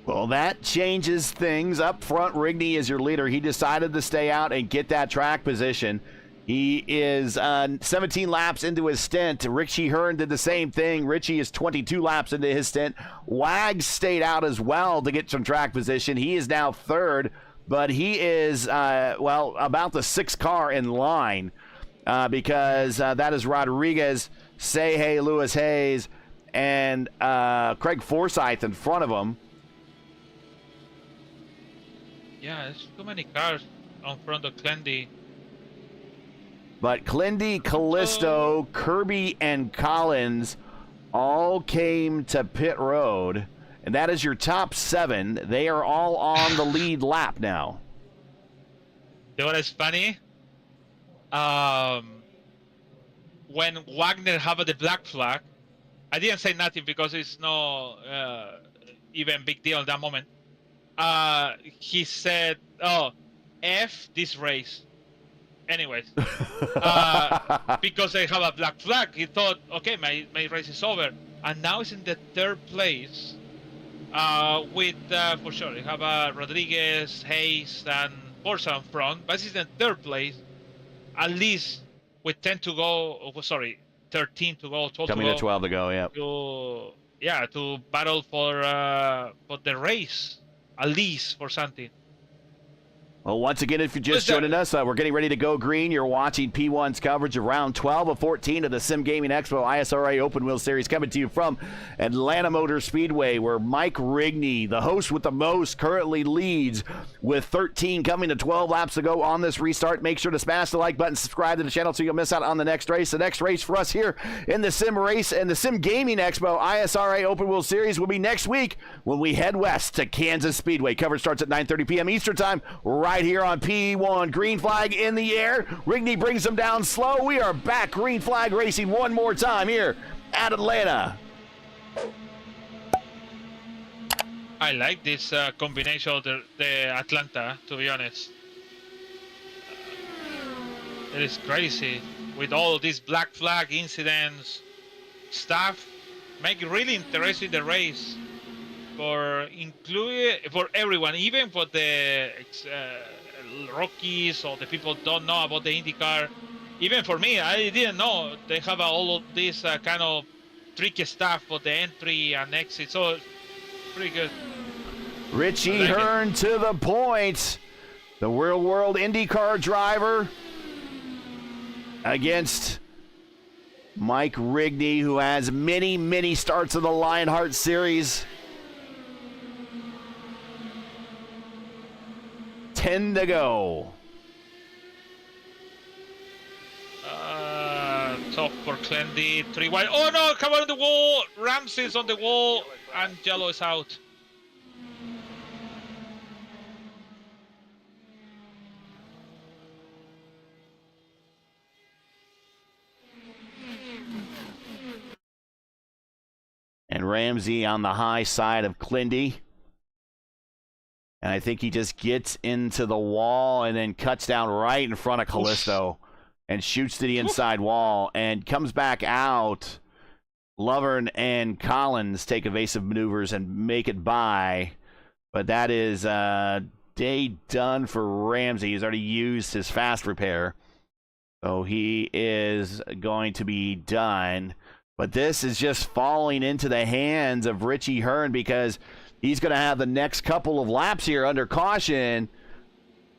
Well, that changes things. Up front, Rigney is your leader. He decided to stay out and get that track position. He is 17 laps into his stint. Richie Hearn did the same thing. Richie is 22 laps into his stint. Wags stayed out as well to get some track position. He is now third, but he is, about the 6th car in line because that is Rodriguez, Say Hey Lewis Hayes, and Craig Forsyth in front of him. Yeah, there's too many cars on front of Clendy. But Clendy, Callisto, Kirby, and Collins all came to pit road. And that is your top 7. They are all on the lead lap now. You know what is funny? When Wagner have the black flag, I didn't say nothing because it's no even big deal at that moment. He said, "Oh, F this race." Anyways, because they have a black flag, he thought, "Okay, my race is over." And now it's in the 3rd place. With for sure, you have Rodriguez, Hayes, and Forza in front, but it's in the 3rd place. At least with 10 to go. 13 to go. 12 Coming to to 12 to go. Yeah. To battle for the race. At least for something. Well, once again, if you're just joining us, we're getting ready to go green. You're watching P1's coverage of round 12 of 14 of the Sim Gaming Expo ISRA Open Wheel Series, coming to you from Atlanta Motor Speedway, where Mike Rigney, the host with the most, currently leads with 13 coming to 12 laps to go on this restart. Make sure to smash the like button, subscribe to the channel so you'll miss out on the next race. The next race for us here in the Sim Race and the Sim Gaming Expo ISRA Open Wheel Series will be next week when we head west to Kansas Speedway. Coverage starts at 9:30 p.m. Eastern Time, right here on P1. Green flag in the air. Rigney brings them down slow. We are back. Green flag racing one more time here at Atlanta. I like this combination of the Atlanta, to be honest. It is crazy with all these black flag incidents stuff. Make it really interesting the race for everyone, even for the rookies or the people don't know about the IndyCar. Even for me, I didn't know they have all of this kind of tricky stuff for the entry and exit. So it's pretty good. Richie Hearn to the point. The real world IndyCar driver against Mike Rigney, who has many, many starts in the Lionheart Series. 10 to go. Tough for Clendy. 3 wide. Oh no, come on the wall. Ramsey's on the wall and Jello is out. And Ramsey on the high side of Clendy. And I think he just gets into the wall and then cuts down right in front of Callisto and shoots to the inside wall and comes back out. Lovern and Collins take evasive maneuvers and make it by. But that is day done for Ramsey. He's already used his fast repair. So he is going to be done. But this is just falling into the hands of Richie Hearn because he's going to have the next couple of laps here under caution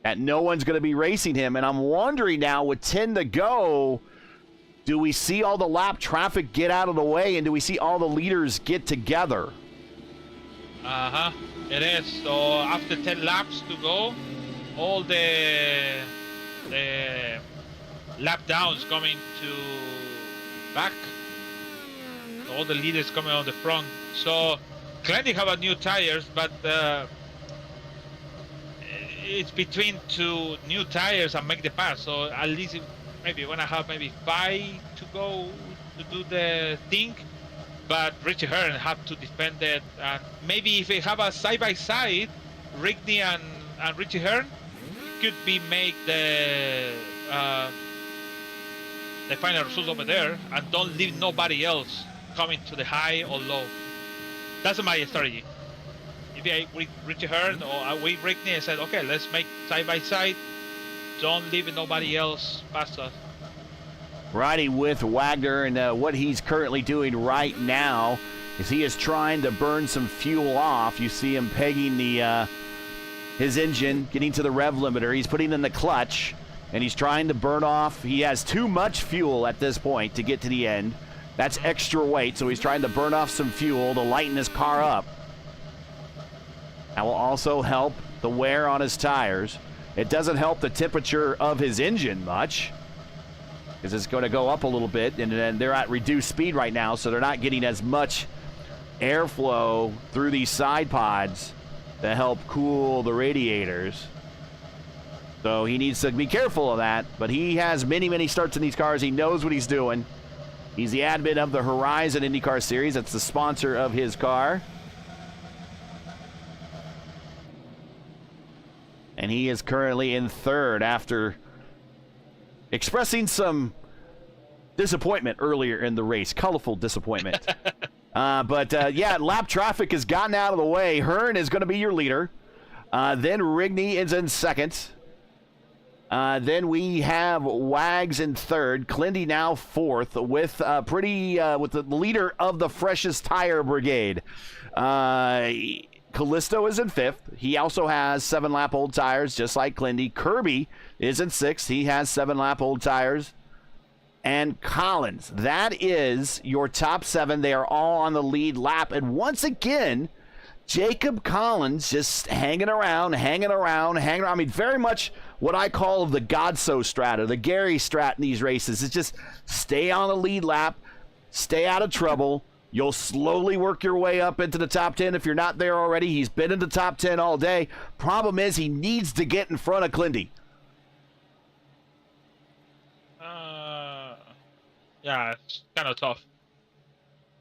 that no one's going to be racing him. And I'm wondering now, with 10 to go, do we see all the lap traffic get out of the way and do we see all the leaders get together? It is. So after 10 laps to go, all the lap downs coming to back. All the leaders coming on the front. So Clendy have new tires, but it's between 2 new tires and make the pass. So at least maybe when I have maybe 5 to go to do the thing, but Richie Hearn have to defend it. And maybe if they have a side-by-side, Rigney and Richie Hearn, could be make the final result over there and don't leave nobody else coming to the high or low. That's my strategy. If I with Richie Hearn or with Rigney, I said, okay, let's make side by side. Don't leave nobody else past us. Riding with Wagner, and what he's currently doing right now is he is trying to burn some fuel off. You see him pegging the his engine, getting to the rev limiter. He's putting in the clutch, and he's trying to burn off. He has too much fuel at this point to get to the end. That's extra weight, so he's trying to burn off some fuel to lighten his car up. That will also help the wear on his tires. It doesn't help the temperature of his engine much because it's going to go up a little bit, and then they're at reduced speed right now, so they're not getting as much airflow through these side pods to help cool the radiators. So he needs to be careful of that, but he has many, many starts in these cars. He knows what he's doing. He's the admin of the Horizon IndyCar Series. That's the sponsor of his car. And he is currently in third after expressing some disappointment earlier in the race. Colorful disappointment. Yeah, lap traffic has gotten out of the way. Hearn is going to be your leader. Then Rigney is in second. Then we have Wags in third. Clendy now fourth with with the leader of the freshest tire brigade. Callisto is in fifth. He also has 7-lap-old tires, just like Clendy. Kirby is in sixth. He has 7-lap-old tires. And Collins, that is your top 7. They are all on the lead lap. And once again, Jacob Collins just hanging around. I mean, very much what I call the Godso strat, or the Gary strat in these races. It's just stay on the lead lap, stay out of trouble. You'll slowly work your way up into the top 10 if you're not there already. He's been in the top 10 all day. Problem is he needs to get in front of Clendy. Yeah, it's kind of tough.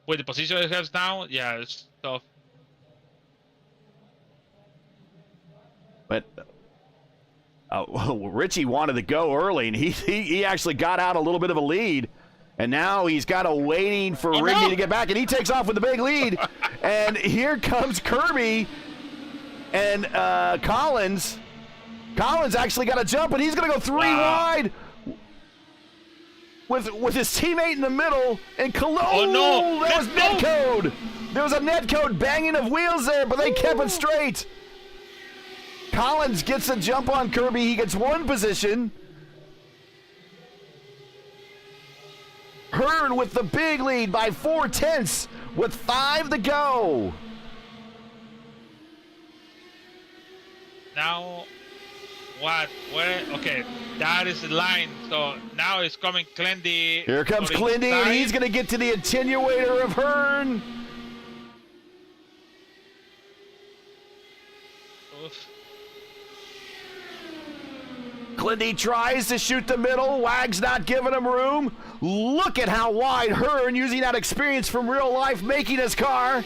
With the position he has now, yeah, it's tough. But Richie wanted to go early, and he actually got out a little bit of a lead. And now he's got a waiting for Rigney to get back, and he takes off with the big lead. And here comes Kirby and Collins. Collins actually got a jump, and he's going to go 3 wide with his teammate in the middle. And no, that was netcode. There was a netcode banging of wheels there, but they kept it straight. Collins gets a jump on Kirby. He gets 1 position. Hearn with the big lead by 4/10 with 5 to go. Now, what? Where? Okay, that is the line. So now it's coming Clendy. Here comes Clendy, and he's going to get to the attenuator of Hearn. Oof. Clendy tries to shoot the middle. Wag's not giving him room. Look at how wide Hearn, using that experience from real life, making his car.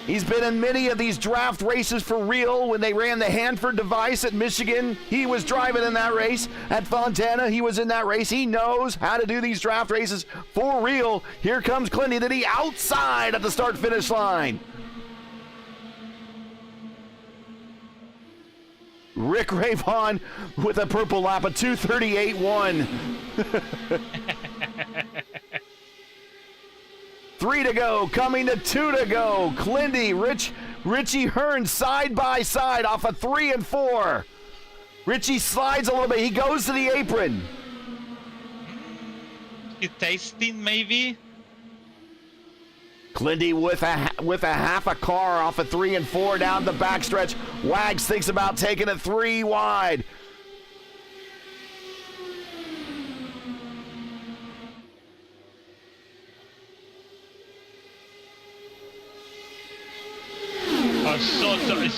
He's been in many of these draft races for real. When they ran the Hanford device at Michigan, he was driving in that race. At Fontana, he was in that race. He knows how to do these draft races for real. Here comes Clendy to the outside of the start-finish line. Rick Ravon with a purple lap, a 2:38.1. 3 to go, coming to 2 to go. Clendy, Richie Hearn side by side off of 3 and 4. Richie slides a little bit. He goes to the apron. He's tasting maybe. Clendy with a half a car off of 3 and 4 down the backstretch. Wags thinks about taking it 3 wide.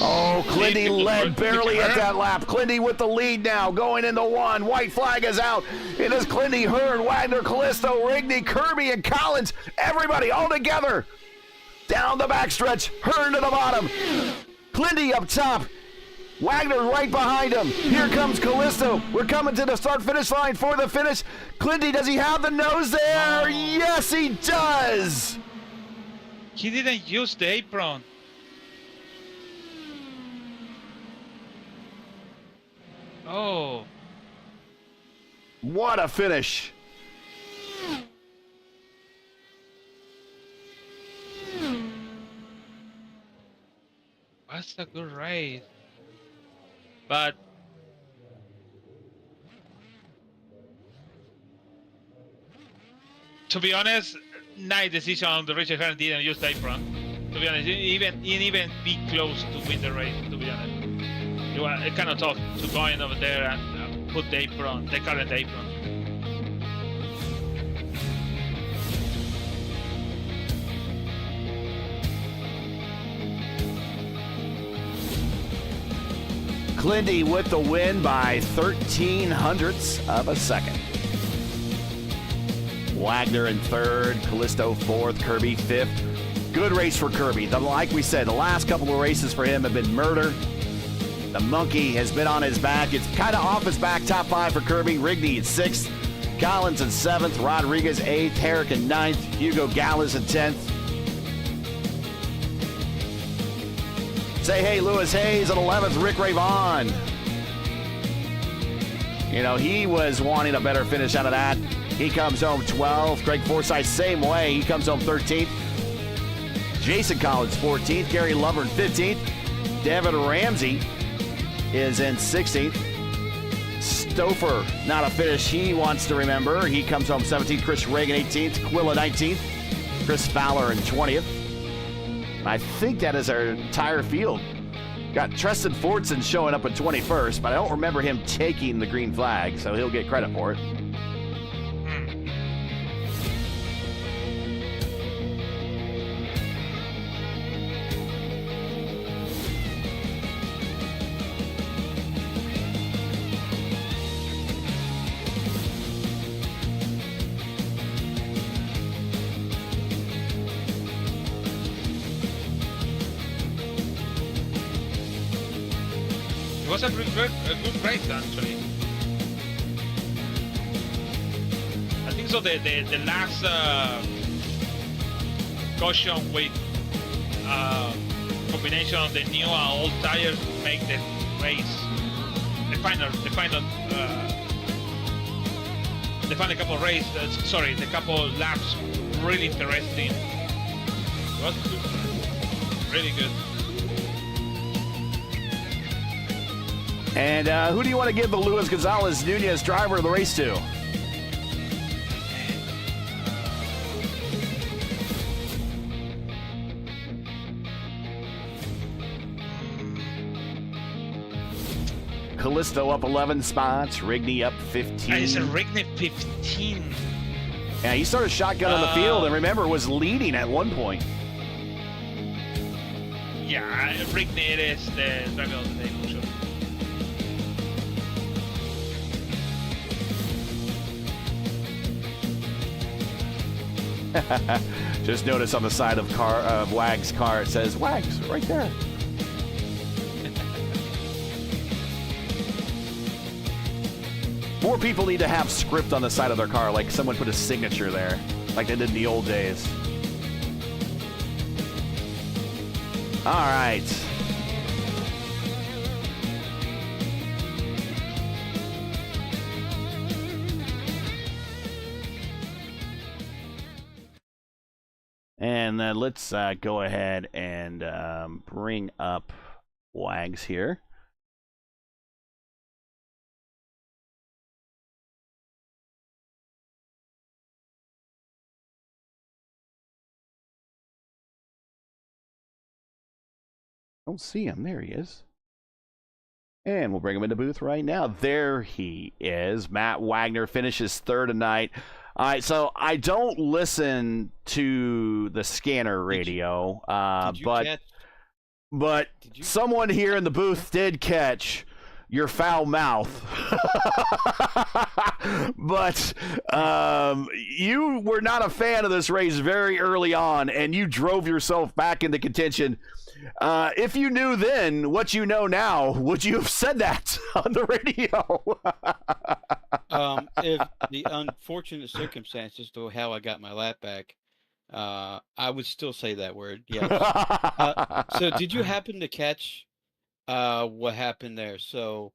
Oh, Clendy led barely at that lap. Clendy with the lead now, going into 1. White flag is out. It is Clendy, Hearn, Wagner, Callisto, Rigney, Kirby, and Collins. Everybody all together. Down the backstretch. Hearn to the bottom. Clendy up top. Wagner right behind him. Here comes Callisto. We're coming to the start-finish line for the finish. Clendy, does he have the nose there? Oh. Yes, he does. He didn't use the apron. Oh. What a finish. That's a good race. But to be honest, nice decision on the Richard Hearn didn't use the apron. To be honest, he didn't even be close to win the race, to be honest. It was kind of tough to go in over there and put the apron, the current apron. Clendy with the win by 0.13 of a second. Wagner in 3rd, Callisto 4th, Kirby 5th. Good race for Kirby. Like we said, the last couple of races for him have been murder. The monkey has been on his back. It's kind of off his back. Top 5 for Kirby. Rigney in 6th. Collins in 7th. Rodriguez 8th. Herrick in 9th. Hugo Gallas in 10th. Say hey, Lewis Hayes at 11th. Rick Ravon. You know, he was wanting a better finish out of that. He comes home 12th. Greg Forsythe, same way. He comes home 13th. Jason Collins, 14th. Gary Lovern, 15th. Devin Ramsey is in 16th. Stouffer, not a finish he wants to remember. He comes home 17th. Chris Reagan, 18th. Quilla, 19th. Chris Fowler in 20th. I think that is our entire field. Got Tristan Fortson showing up in 21st, but I don't remember him taking the green flag, so he'll get credit for it. It was a good race, actually. I think so. The last caution with combination of the new and old tires make the race, the final couple laps really interesting. It was good, really good. And who do you want to give the Luis Gonzalez Nunez driver of the race to? Callisto up 11 spots. Rigney up 15. It's a Rigney 15. Yeah, he started shotgun on the field, and remember, was leading at one point. Yeah, Rigney is the driver of the day for sure. Just notice on the side of Wag's car, it says Wags right there. More people need to have script on the side of their car, like someone put a signature there, like they did in the old days. All right. And then let's go ahead and bring up Wags here. Don't see him. There he is. And we'll bring him into booth right now. There he is. Matt Wagner finishes third tonight. All right, so I don't listen to the scanner radio, but someone here in the booth did catch your foul mouth. But you were not a fan of this race very early on, and you drove yourself back into contention. If you knew then what you know now, would you have said that on the radio? If the unfortunate circumstances to how I got my lap back, I would still say that word, yes. So did you happen to catch what happened there? So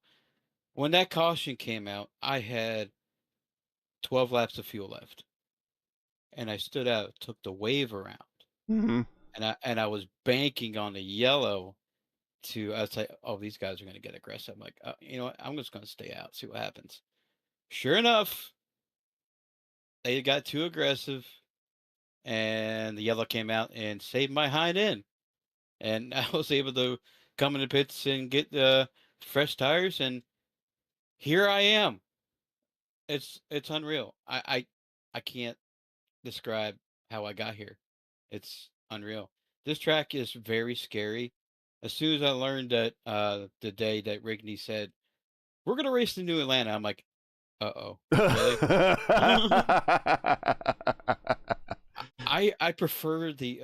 when that caution came out, I had 12 laps of fuel left. And I stood out, took the wave around. Mm-hmm. And I was banking on the yellow I was like, oh, these guys are going to get aggressive. I'm like, you know what? I'm just going to stay out, see what happens. Sure enough, they got too aggressive, and the yellow came out and saved my hind end. And I was able to come in the pits and get the fresh tires, and here I am. It's unreal. I can't describe how I got here. It's unreal. This track is very scary. As soon as I learned that the day that Rigney said, we're going to race to New Atlanta, I'm like, uh-oh. Really? I prefer the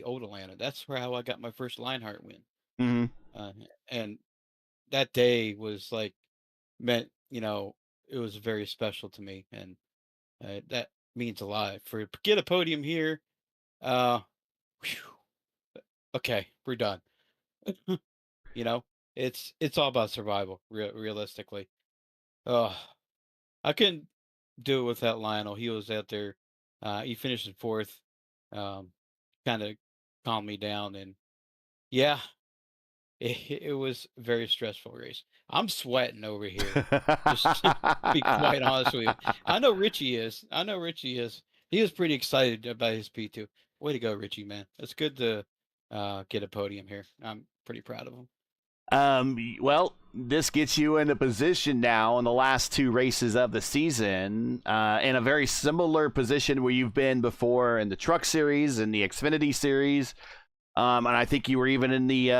old Atlanta. That's how I got my first Lionheart win. Mm-hmm. And that day was like, meant, it was very special to me. And that means a lot. For get a podium here, okay, we're done. It's all about survival, realistically. I couldn't do it without Lionel. He was out there. He finished in fourth. Kind of calmed me down, and yeah, it was a very stressful race. I'm sweating over here. Just to be quite honest with you. I know Richie is. He was pretty excited about his P2. Way to go, Richie, man. It's good to get a podium here. I'm pretty proud of him. Well, this gets you in a position now in the last two races of the season, in a very similar position where you've been before in the Truck Series and the Xfinity Series. And I think you were even in the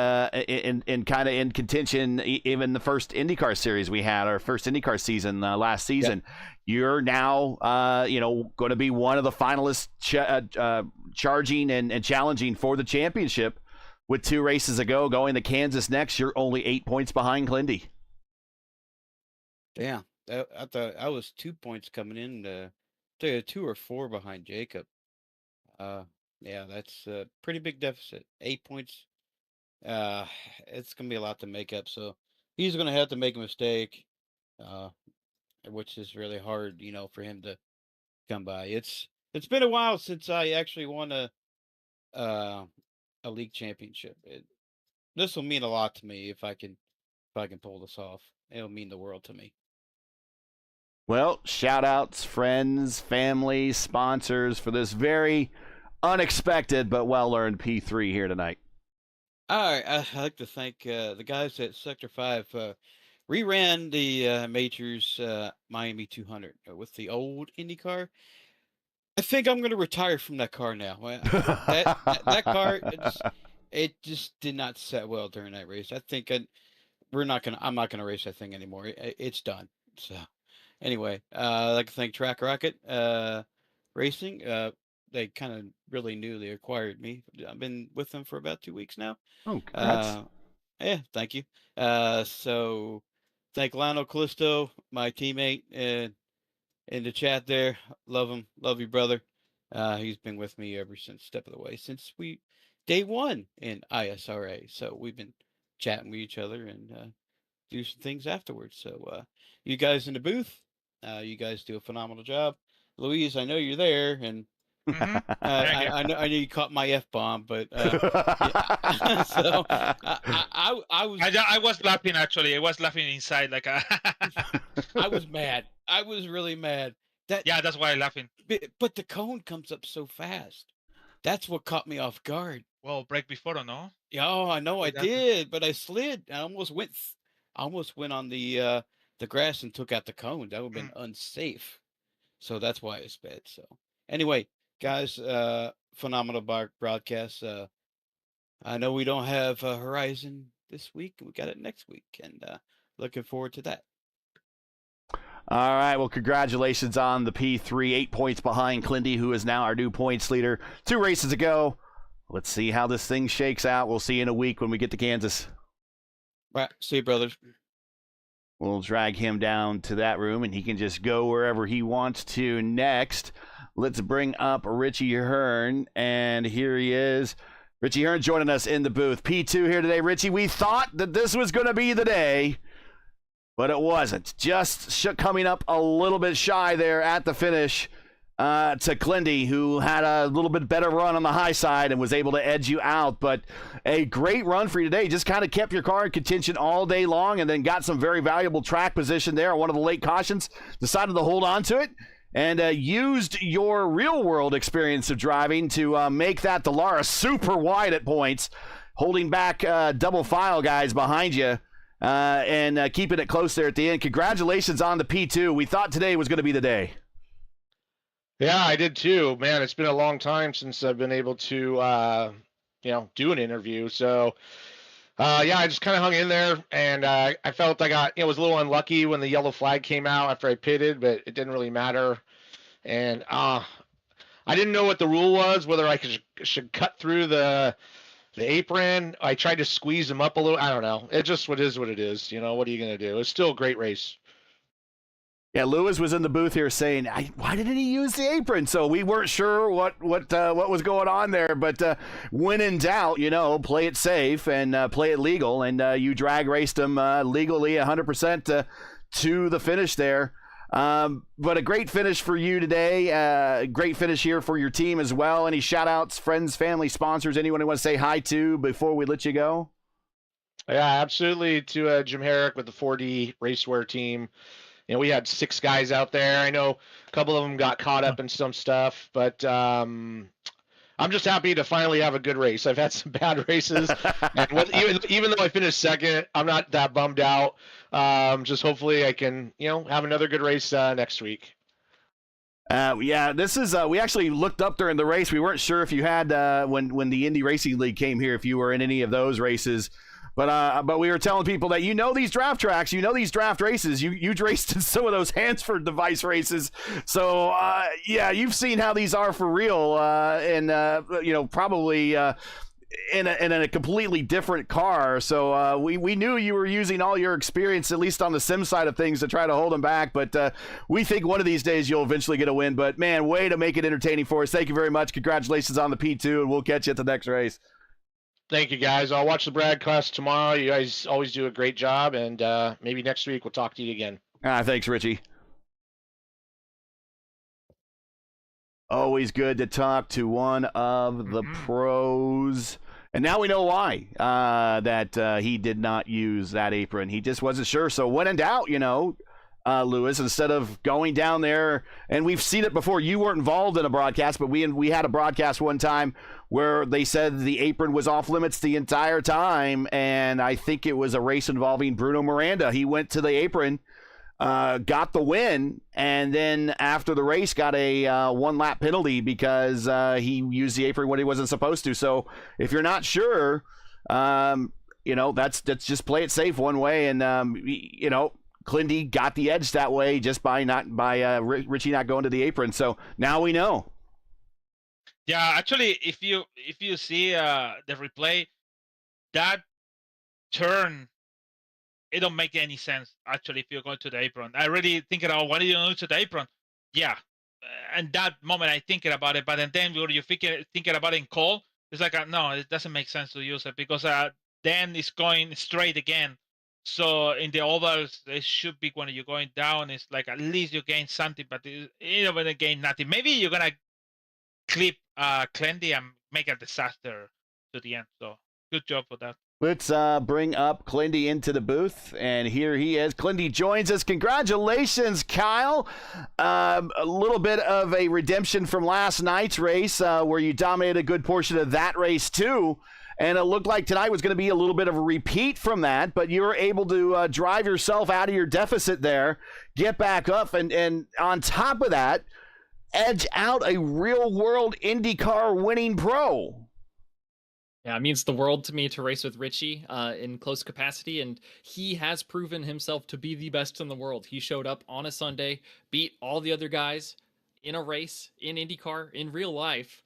in kind of in contention, even the first IndyCar Series we had, our first IndyCar season last season. Yep. You're now, going to be one of the finalists charging and challenging for the championship. With 2 races to go, going to Kansas next, you're only 8 points behind Clindy. Damn, I thought I was 2 points coming in. 2 or 4 behind Jacob. Yeah, that's a pretty big deficit. 8 points. It's gonna be a lot to make up. So he's gonna have to make a mistake, which is really hard, for him to come by. It's been a while since I actually won a league championship. This will mean a lot to me if I can pull this off. It'll mean the world to me. Well, shout outs, friends, family, sponsors for this very unexpected but well-earned P3 here tonight. All right, I'd like to thank the guys at Sector 5, Reran the majors Miami 200 with the old IndyCar. I think I'm going to retire from that car now. That car, it just did not set well during that race. I think I'm not gonna race that thing anymore. It's done. So anyway, I'd like to thank Track Rocket Racing. They kind of really knew they acquired me. I've been with them for about 2 weeks now. Oh, congrats. Yeah, thank you. So thank Lionel Callisto, my teammate, in the chat there. Love him. Love you, brother. He's been with me ever since step of the way, since day one in ISRA. So we've been chatting with each other and do some things afterwards. So you guys in the booth, you guys do a phenomenal job. Louise, I know you're there, and I know you caught my F-bomb, but yeah. So I was laughing actually. I was laughing inside like a I was mad. I was really mad. Yeah, that's why I'm laughing. But the cone comes up so fast. That's what caught me off guard. Well, break before or no? Yeah, oh, I know I did, but I slid. I almost went on the grass and took out the cone. That would have been unsafe. So that's why I sped. So anyway, guys, phenomenal broadcast. I know we don't have Horizon this week. We got it next week, and looking forward to that. All right, well, congratulations on the P3, 8 points behind Clindy, who is now our new points leader. 2 races to go. Let's see how this thing shakes out. We'll see you in a week when we get to Kansas. All right, see you, brothers. We'll drag him down to that room, and he can just go wherever he wants to next. Let's bring up Richie Hearn, and here he is. Richie Hearn joining us in the booth. P2 here today. Richie, we thought that this was going to be the day, but it wasn't. Just coming up a little bit shy there at the finish to Clindy, who had a little bit better run on the high side and was able to edge you out. But a great run for you today. Just kind of kept your car in contention all day long and then got some very valuable track position there on one of the late cautions. Decided to hold on to it and used your real-world experience of driving to make that Dallara super wide at points, holding back double file guys behind you. And keeping it close there at the end. Congratulations on the P2. We thought today was going to be the day. Yeah, I did too. Man, it's been a long time since I've been able to, do an interview. So, I just kind of hung in there, and I felt I was a little unlucky when the yellow flag came out after I pitted, but it didn't really matter. And I didn't know what the rule was, whether I should cut through the apron. I tried to squeeze them up a little. I don't know. It just what it is. What are you going to do? It's still a great race. Yeah, Lewis was in the booth here saying, why didn't he use the apron? So we weren't sure what was going on there. But when in doubt, play it safe and play it legal. And you drag raced him legally 100% to the finish there. But a great finish for you today. Great finish here for your team as well. Any shout outs, friends, family, sponsors, anyone you want to say hi to before we let you go? Yeah, absolutely. To Jim Herrick with the 4D Racewear team. We had 6 guys out there. I know a couple of them got caught up in some stuff, but I'm just happy to finally have a good race. I've had some bad races, and even though I finished second, I'm not that bummed out. Just hopefully I can, have another good race next week. This is we actually looked up during the race. We weren't sure if you had when the Indy Racing League came here, if you were in any of those races. But we were telling people that these draft tracks, these draft races. You raced in some of those Hansford device races, so you've seen how these are for real, and probably in a completely different car. So we knew you were using all your experience, at least on the sim side of things, to try to hold them back. But we think one of these days you'll eventually get a win. But man, way to make it entertaining for us. Thank you very much. Congratulations on the P2, and we'll catch you at the next race. Thank you, guys. I'll watch the broadcast tomorrow. You guys always do a great job, and maybe next week we'll talk to you again. Thanks, Richie. Always good to talk to one of the pros. And now we know why that he did not use that apron. He just wasn't sure. So when in doubt, Lewis, instead of going down there. And we've seen it before. You weren't involved in a broadcast, but we had a broadcast one time where they said the apron was off limits the entire time. And I think it was a race involving Bruno Miranda. He went to the apron, got the win, and then after the race got a one-lap penalty because he used the apron when he wasn't supposed to. So if you're not sure, that's just play it safe one way. And, Clindy got the edge that way just by Richie not going to the apron. So now we know. Yeah, actually, if you see the replay, that turn, it don't make any sense. Actually, if you're going to the apron, I really thinking, oh, why did you go to the apron? Yeah, and that moment I thinking about it, but then when you thinking about it in call, it's like no, it doesn't make sense to use it because then it's going straight again. So in the ovals, it should be when you're going down, it's like at least you gain something, but you're going to gain nothing. Maybe you're going to clip Clendy and make a disaster to the end. So good job for that. Let's bring up Clindy into the booth, and here he is. Clindy joins us. Congratulations, Kyle. A little bit of a redemption from last night's race where you dominated a good portion of that race too. And it looked like tonight was going to be a little bit of a repeat from that, but you were able to drive yourself out of your deficit there, get back up, and on top of that, edge out a real-world IndyCar winning pro. Yeah, it means the world to me to race with Richie in close capacity, and he has proven himself to be the best in the world. He showed up on a Sunday, beat all the other guys in a race, in IndyCar, in real life.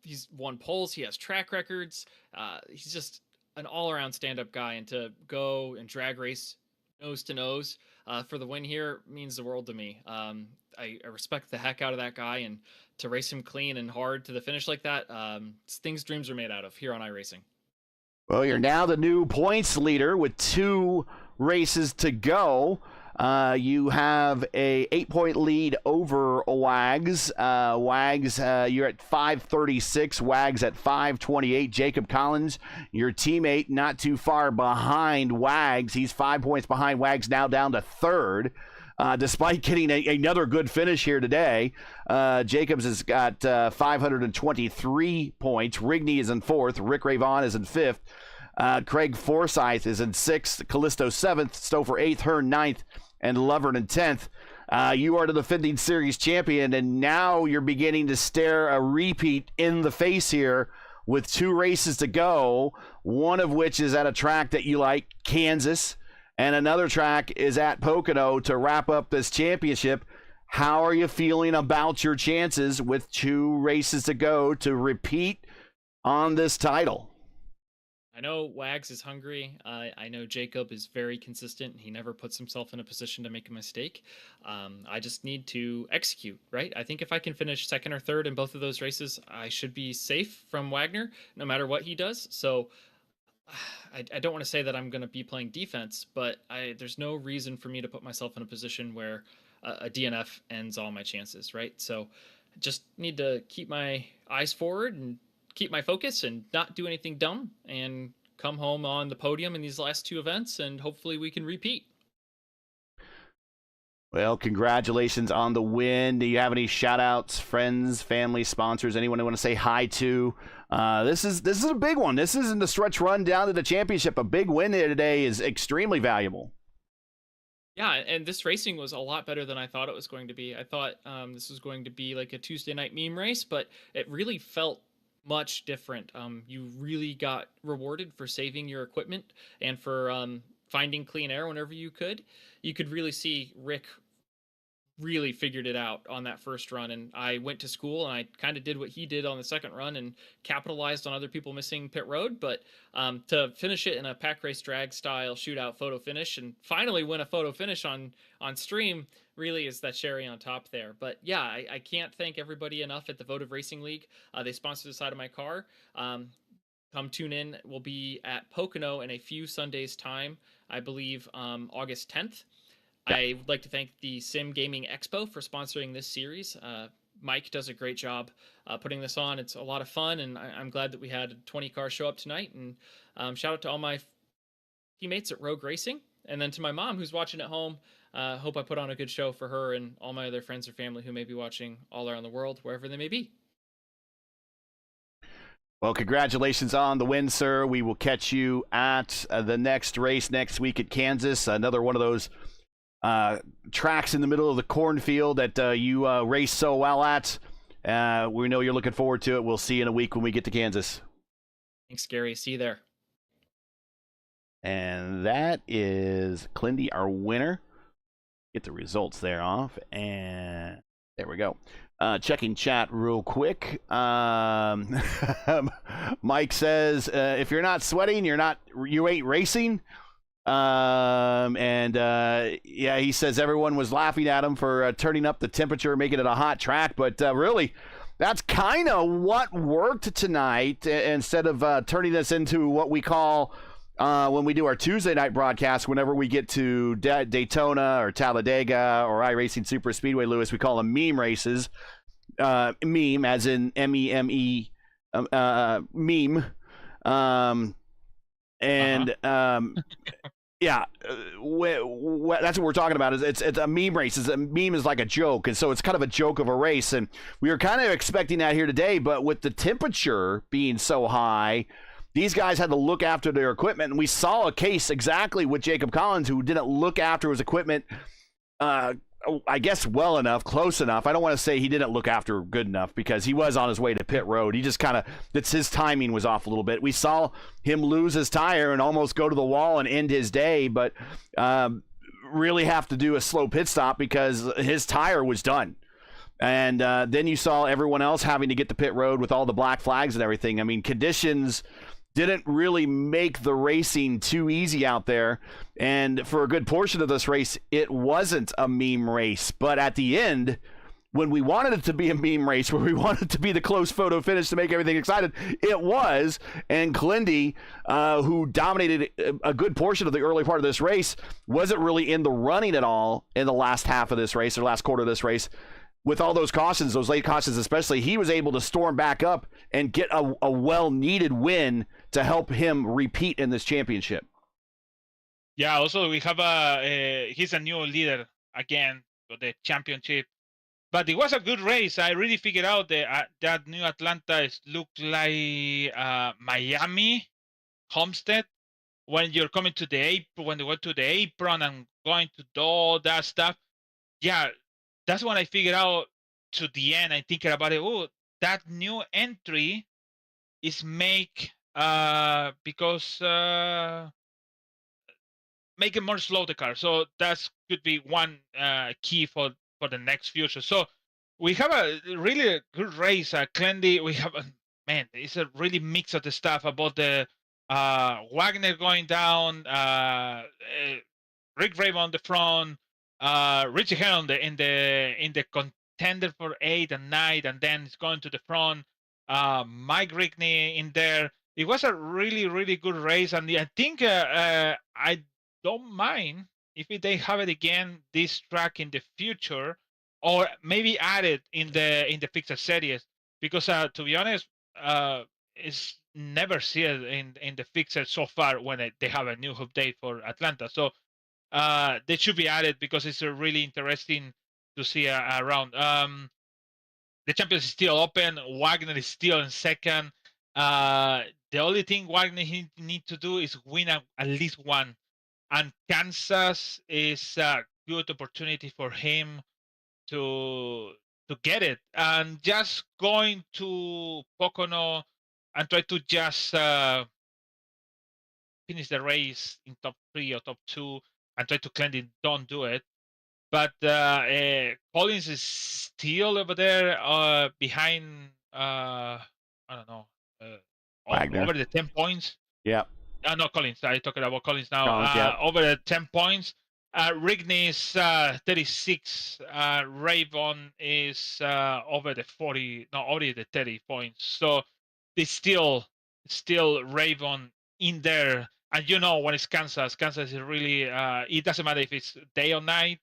He's won poles. He has track records. He's just an all-around stand-up guy, and to go and drag race nose to nose for the win here means the world to me. I respect the heck out of that guy, and to race him clean and hard to the finish like that, it's things dreams are made out of here on iRacing. Well, you're now the new points leader with 2 races to go. You have a 8-point lead over Wags. Wags, you're at 536. Wags at 528. Jacob Collins, your teammate, not too far behind Wags. He's 5 points behind Wags, now down to 3rd. Despite getting another good finish here today, Jacobs has got 523 points. Rigney is in 4th. Rick Ray Vaughn is in 5th. Craig Forsyth is in 6th. Callisto 7th. Stouffer 8th. Hearn 9th. And Lovern in 10th. You are the defending series champion, and now you're beginning to stare a repeat in the face here with 2 races to go, one of which is at a track that you like, Kansas, and another track is at Pocono to wrap up this championship. How are you feeling about your chances with 2 races to go to repeat on this title? I know Wags is hungry. I know Jacob is very consistent. He never puts himself in a position to make a mistake. I just need to execute, right? I think if I can finish 2nd or 3rd in both of those races, I should be safe from Wagner, no matter what he does. So I don't want to say that I'm going to be playing defense, but there's no reason for me to put myself in a position where a DNF ends all my chances, right? So just need to keep my eyes forward and keep my focus and not do anything dumb and come home on the podium in these last 2 events, and hopefully we can repeat. Well, congratulations on the win. Do you have any shout outs, friends, family, sponsors, anyone you want to say hi to? This is a big one. This isn't a stretch run down to the championship. A big win here today is extremely valuable. Yeah, and this racing was a lot better than I thought it was going to be. I thought this was going to be like a Tuesday night meme race, but it really felt much different. You really got rewarded for saving your equipment and for finding clean air whenever you could. You could really see Rick really figured it out on that first run, and I went to school and I kind of did what he did on the second run and capitalized on other people missing pit road, but to finish it in a pack race drag style shootout photo finish and finally win a photo finish on stream really is that cherry on top there. But yeah, I can't thank everybody enough at the Votive Racing League. They sponsored the side of my car. Come tune in. We'll be at Pocono in a few Sundays time, I believe August 10th. I would like to thank the Sim Gaming Expo for sponsoring this series. Mike does a great job putting this on. It's a lot of fun, and I'm glad that we had 20 cars show up tonight. And shout out to all my teammates at Rogue Racing And then to my mom who's watching at home, hope I put on a good show for her and all my other friends or family who may be watching all around the world, wherever they may be. Well, congratulations on the win, sir. We will catch you at the next race next week at Kansas. Another one of those tracks in the middle of the cornfield that you race so well at. We know you're looking forward to it. We'll see you in a week when we get to Kansas. Thanks, Gary. See you there. And that is Clindy, our winner. Get the results there off, and there we go. Checking chat real quick. Mike says, if you're not sweating, you ain't racing. Yeah, he says everyone was laughing at him for turning up the temperature, making it a hot track, but really, that's kind of what worked tonight. Instead of turning this into what we call when we do our Tuesday night broadcast, whenever we get to Daytona or Talladega or iRacing Super Speedway, Lewis, we call them meme races. Meme, as in M-E-M-E, meme. Yeah, that's what we're talking about. Is it's a meme race. A meme is like a joke, and so it's kind of a joke of a race. And we were kind of expecting that here today, but with the temperature being so high, these guys had to look after their equipment, and we saw a case exactly with Jacob Collins, who didn't look after his equipment, I guess well enough, close enough. I don't want to say he didn't look after good enough, because he was on his way to pit road. He just his timing was off a little bit. We saw him lose his tire and almost go to the wall and end his day, but really have to do a slow pit stop because his tire was done. And then you saw everyone else having to get to pit road with all the black flags and everything. I mean, conditions didn't really make the racing too easy out there. And for a good portion of this race, it wasn't a meme race. But at the end, when we wanted it to be a meme race, where we wanted it to be the close photo finish to make everything excited, it was. And Clindy, who dominated a good portion of the early part of this race, wasn't really in the running at all in the last half of this race, or last quarter of this race. With all those cautions, those late cautions especially, he was able to storm back up and get a well-needed win to help him repeat in this championship. Yeah, also we have he's a new leader again for the championship. But it was a good race. I really figured out that new Atlanta looked like Miami, Homestead, when you're coming to the apron, when they go to the apron and going to do all that stuff. Yeah, that's when I figured out to the end. I'm thinking about it. Oh, that new entry is because make it more slow the car. So that could be one key for the next future. So we have a really good race. Clendy, we have it's a really mix of the stuff about the Wagner going down, Rick Raven on the front, Richie Hell in the contender for 8 and 9, and then it's going to the front. Mike Rickney in there. It was a really, really good race, and I think I don't mind if they have it again, this track in the future, or maybe add it in the fixed series, because to be honest, it's never seen it in the fixed so far when they have a new update for Atlanta. So they should be added because it's really interesting to see around. The champions is still open. Wagner is still in second. The only thing Wagner need to do is win at least one. And Kansas is a good opportunity for him to get it. And just going to Pocono and try to just finish the race in top 3 or top 2 and try to cleanse it, don't do it. But Collins is still over there behind, I don't know, over the 10 points. Yeah. No, Collins. I'm talking about Collins now. Collins, yeah. Over the 10 points. Rigney is 36. Raven is over the 40. No, already the 30 points. So it's still Raven in there. And when it's Kansas is really. It doesn't matter if it's day or night.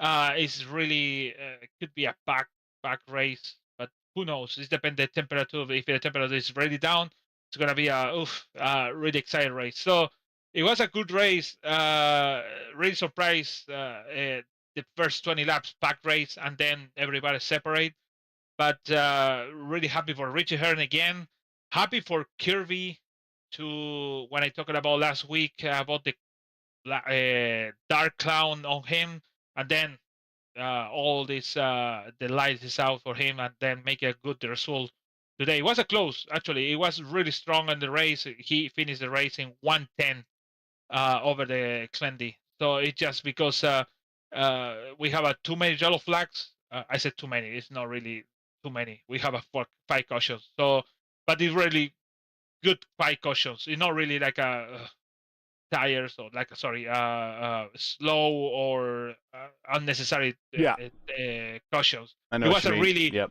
It's really could be a back race, but who knows? It depends the temperature. If the temperature is really down, it's gonna be a really exciting race. So it was a good race. Really surprised the first 20 laps pack race, and then everybody separate. But really happy for Richie Hearn again. Happy for Kirby to when I talked about last week about the dark clown on him, and then all this the light is out for him, and then make a good result today. It was a close, actually. It was really strong in the race. He finished the race in 110 over the Xfinity. So it's just because we have too many yellow flags. I said too many. It's not really too many. We have 5 cautions. So, but it's really good 5 cautions. It's not really like a tires or like slow or unnecessary cautions. I know it what was you a mean. really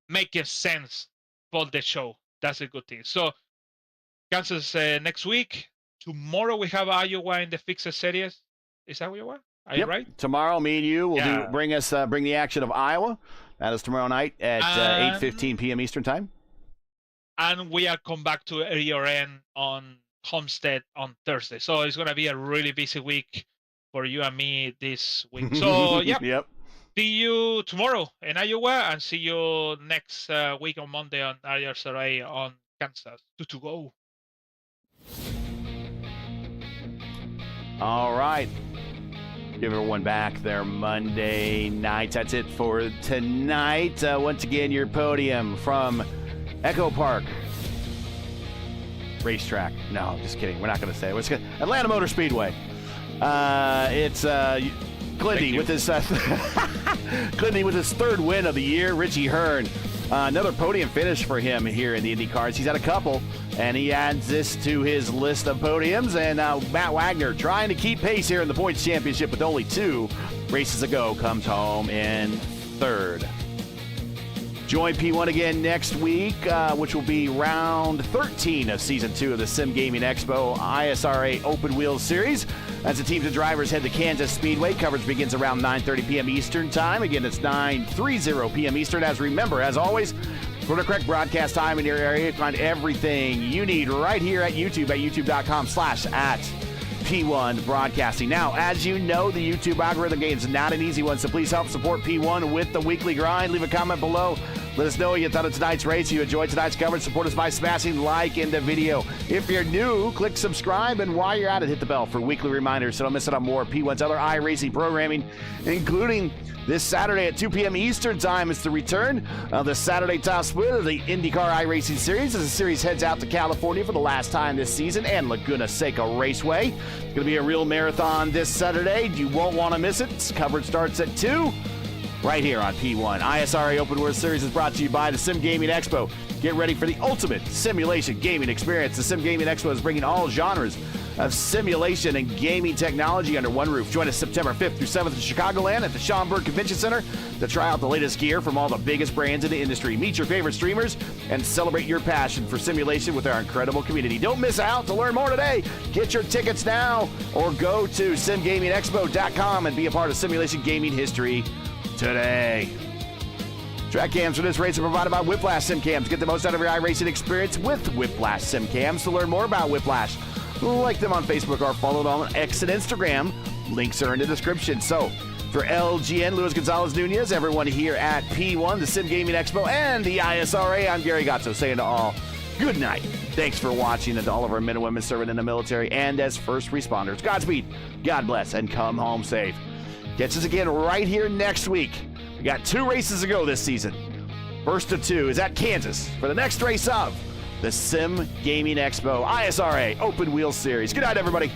making sense for the show. That's a good thing. So Kansas next week. Tomorrow we have Iowa in the fixed series. Is that Iowa? Are you right? Tomorrow, me and you will bring the action of Iowa. That is tomorrow night at 8:15 p.m. Eastern time. And we are come back to ERN on Homestead on Thursday. So it's going to be a really busy week for you and me this week. So, Yep. See you tomorrow in Iowa, and see you next week on Monday on ISRA on Kansas. To go. All right. Give everyone back their Monday nights. That's it for tonight. Once again, your podium from Echo Park Racetrack. No, just kidding. We're not going to say it. Atlanta Motor Speedway. It's Clindy with his Clindy with his 3rd win of the year. Richie Hearn, another podium finish for him here in the IndyCars. He's had a couple, and he adds this to his list of podiums. And Matt Wagner trying to keep pace here in the points championship with only 2 races to go, comes home in 3rd. Join P1 again next week, which will be round 13 of Season 2 of the Sim Gaming Expo ISRA Open Wheels Series. As the teams and drivers head to Kansas Speedway, coverage begins around 9:30 p.m. Eastern Time. Again, it's 9:30 p.m. Eastern. As always, for the correct broadcast time in your area, find everything you need right here at YouTube at youtube.com/P1 Broadcasting. Now, as you know, the YouTube algorithm game is not an easy one, so please help support P1 with the weekly grind. Leave a comment below. Let us know what you thought of tonight's race. You enjoyed tonight's coverage. Support us by smashing like in the video. If you're new, click subscribe, and while you're at it, hit the bell for weekly reminders so don't miss out on more P1's other iRacing programming, including this Saturday at 2 p.m. Eastern Time. It's the return of the Saturday top split of the IndyCar iRacing Series as the series heads out to California for the last time this season and Laguna Seca Raceway. It's going to be a real marathon this Saturday. You won't want to miss it. Coverage starts at 2 right here on P1. ISRA Open World Series is brought to you by the Sim Gaming Expo. Get ready for the ultimate simulation gaming experience. The Sim Gaming Expo is bringing all genres of simulation and gaming technology under one roof. Join us September 5th through 7th in Chicagoland at the Schaumburg Convention Center to try out the latest gear from all the biggest brands in the industry. Meet your favorite streamers and celebrate your passion for simulation with our incredible community. Don't miss out. To learn more today, get your tickets now or go to simgamingexpo.com and be a part of simulation gaming history today. Track cams for this race are provided by Whiplash Sim Cams. Get the most out of your iRacing experience with Whiplash Sim Cams. To learn more about Whiplash, like them on Facebook or follow them on X and Instagram. Links are in the description. So, for LGN, Luis Gonzalez Nunez, everyone here at P1, the Sim Gaming Expo, and the ISRA, I'm Gary Gatto saying to all, good night. Thanks for watching, and to all of our men and women serving in the military and as first responders. Godspeed, God bless, and come home safe. Catch us again right here next week. We got 2 races to go this season. First of 2 is at Kansas for the next race of the Sim Gaming Expo ISRA Open Wheel Series. Good night, everybody.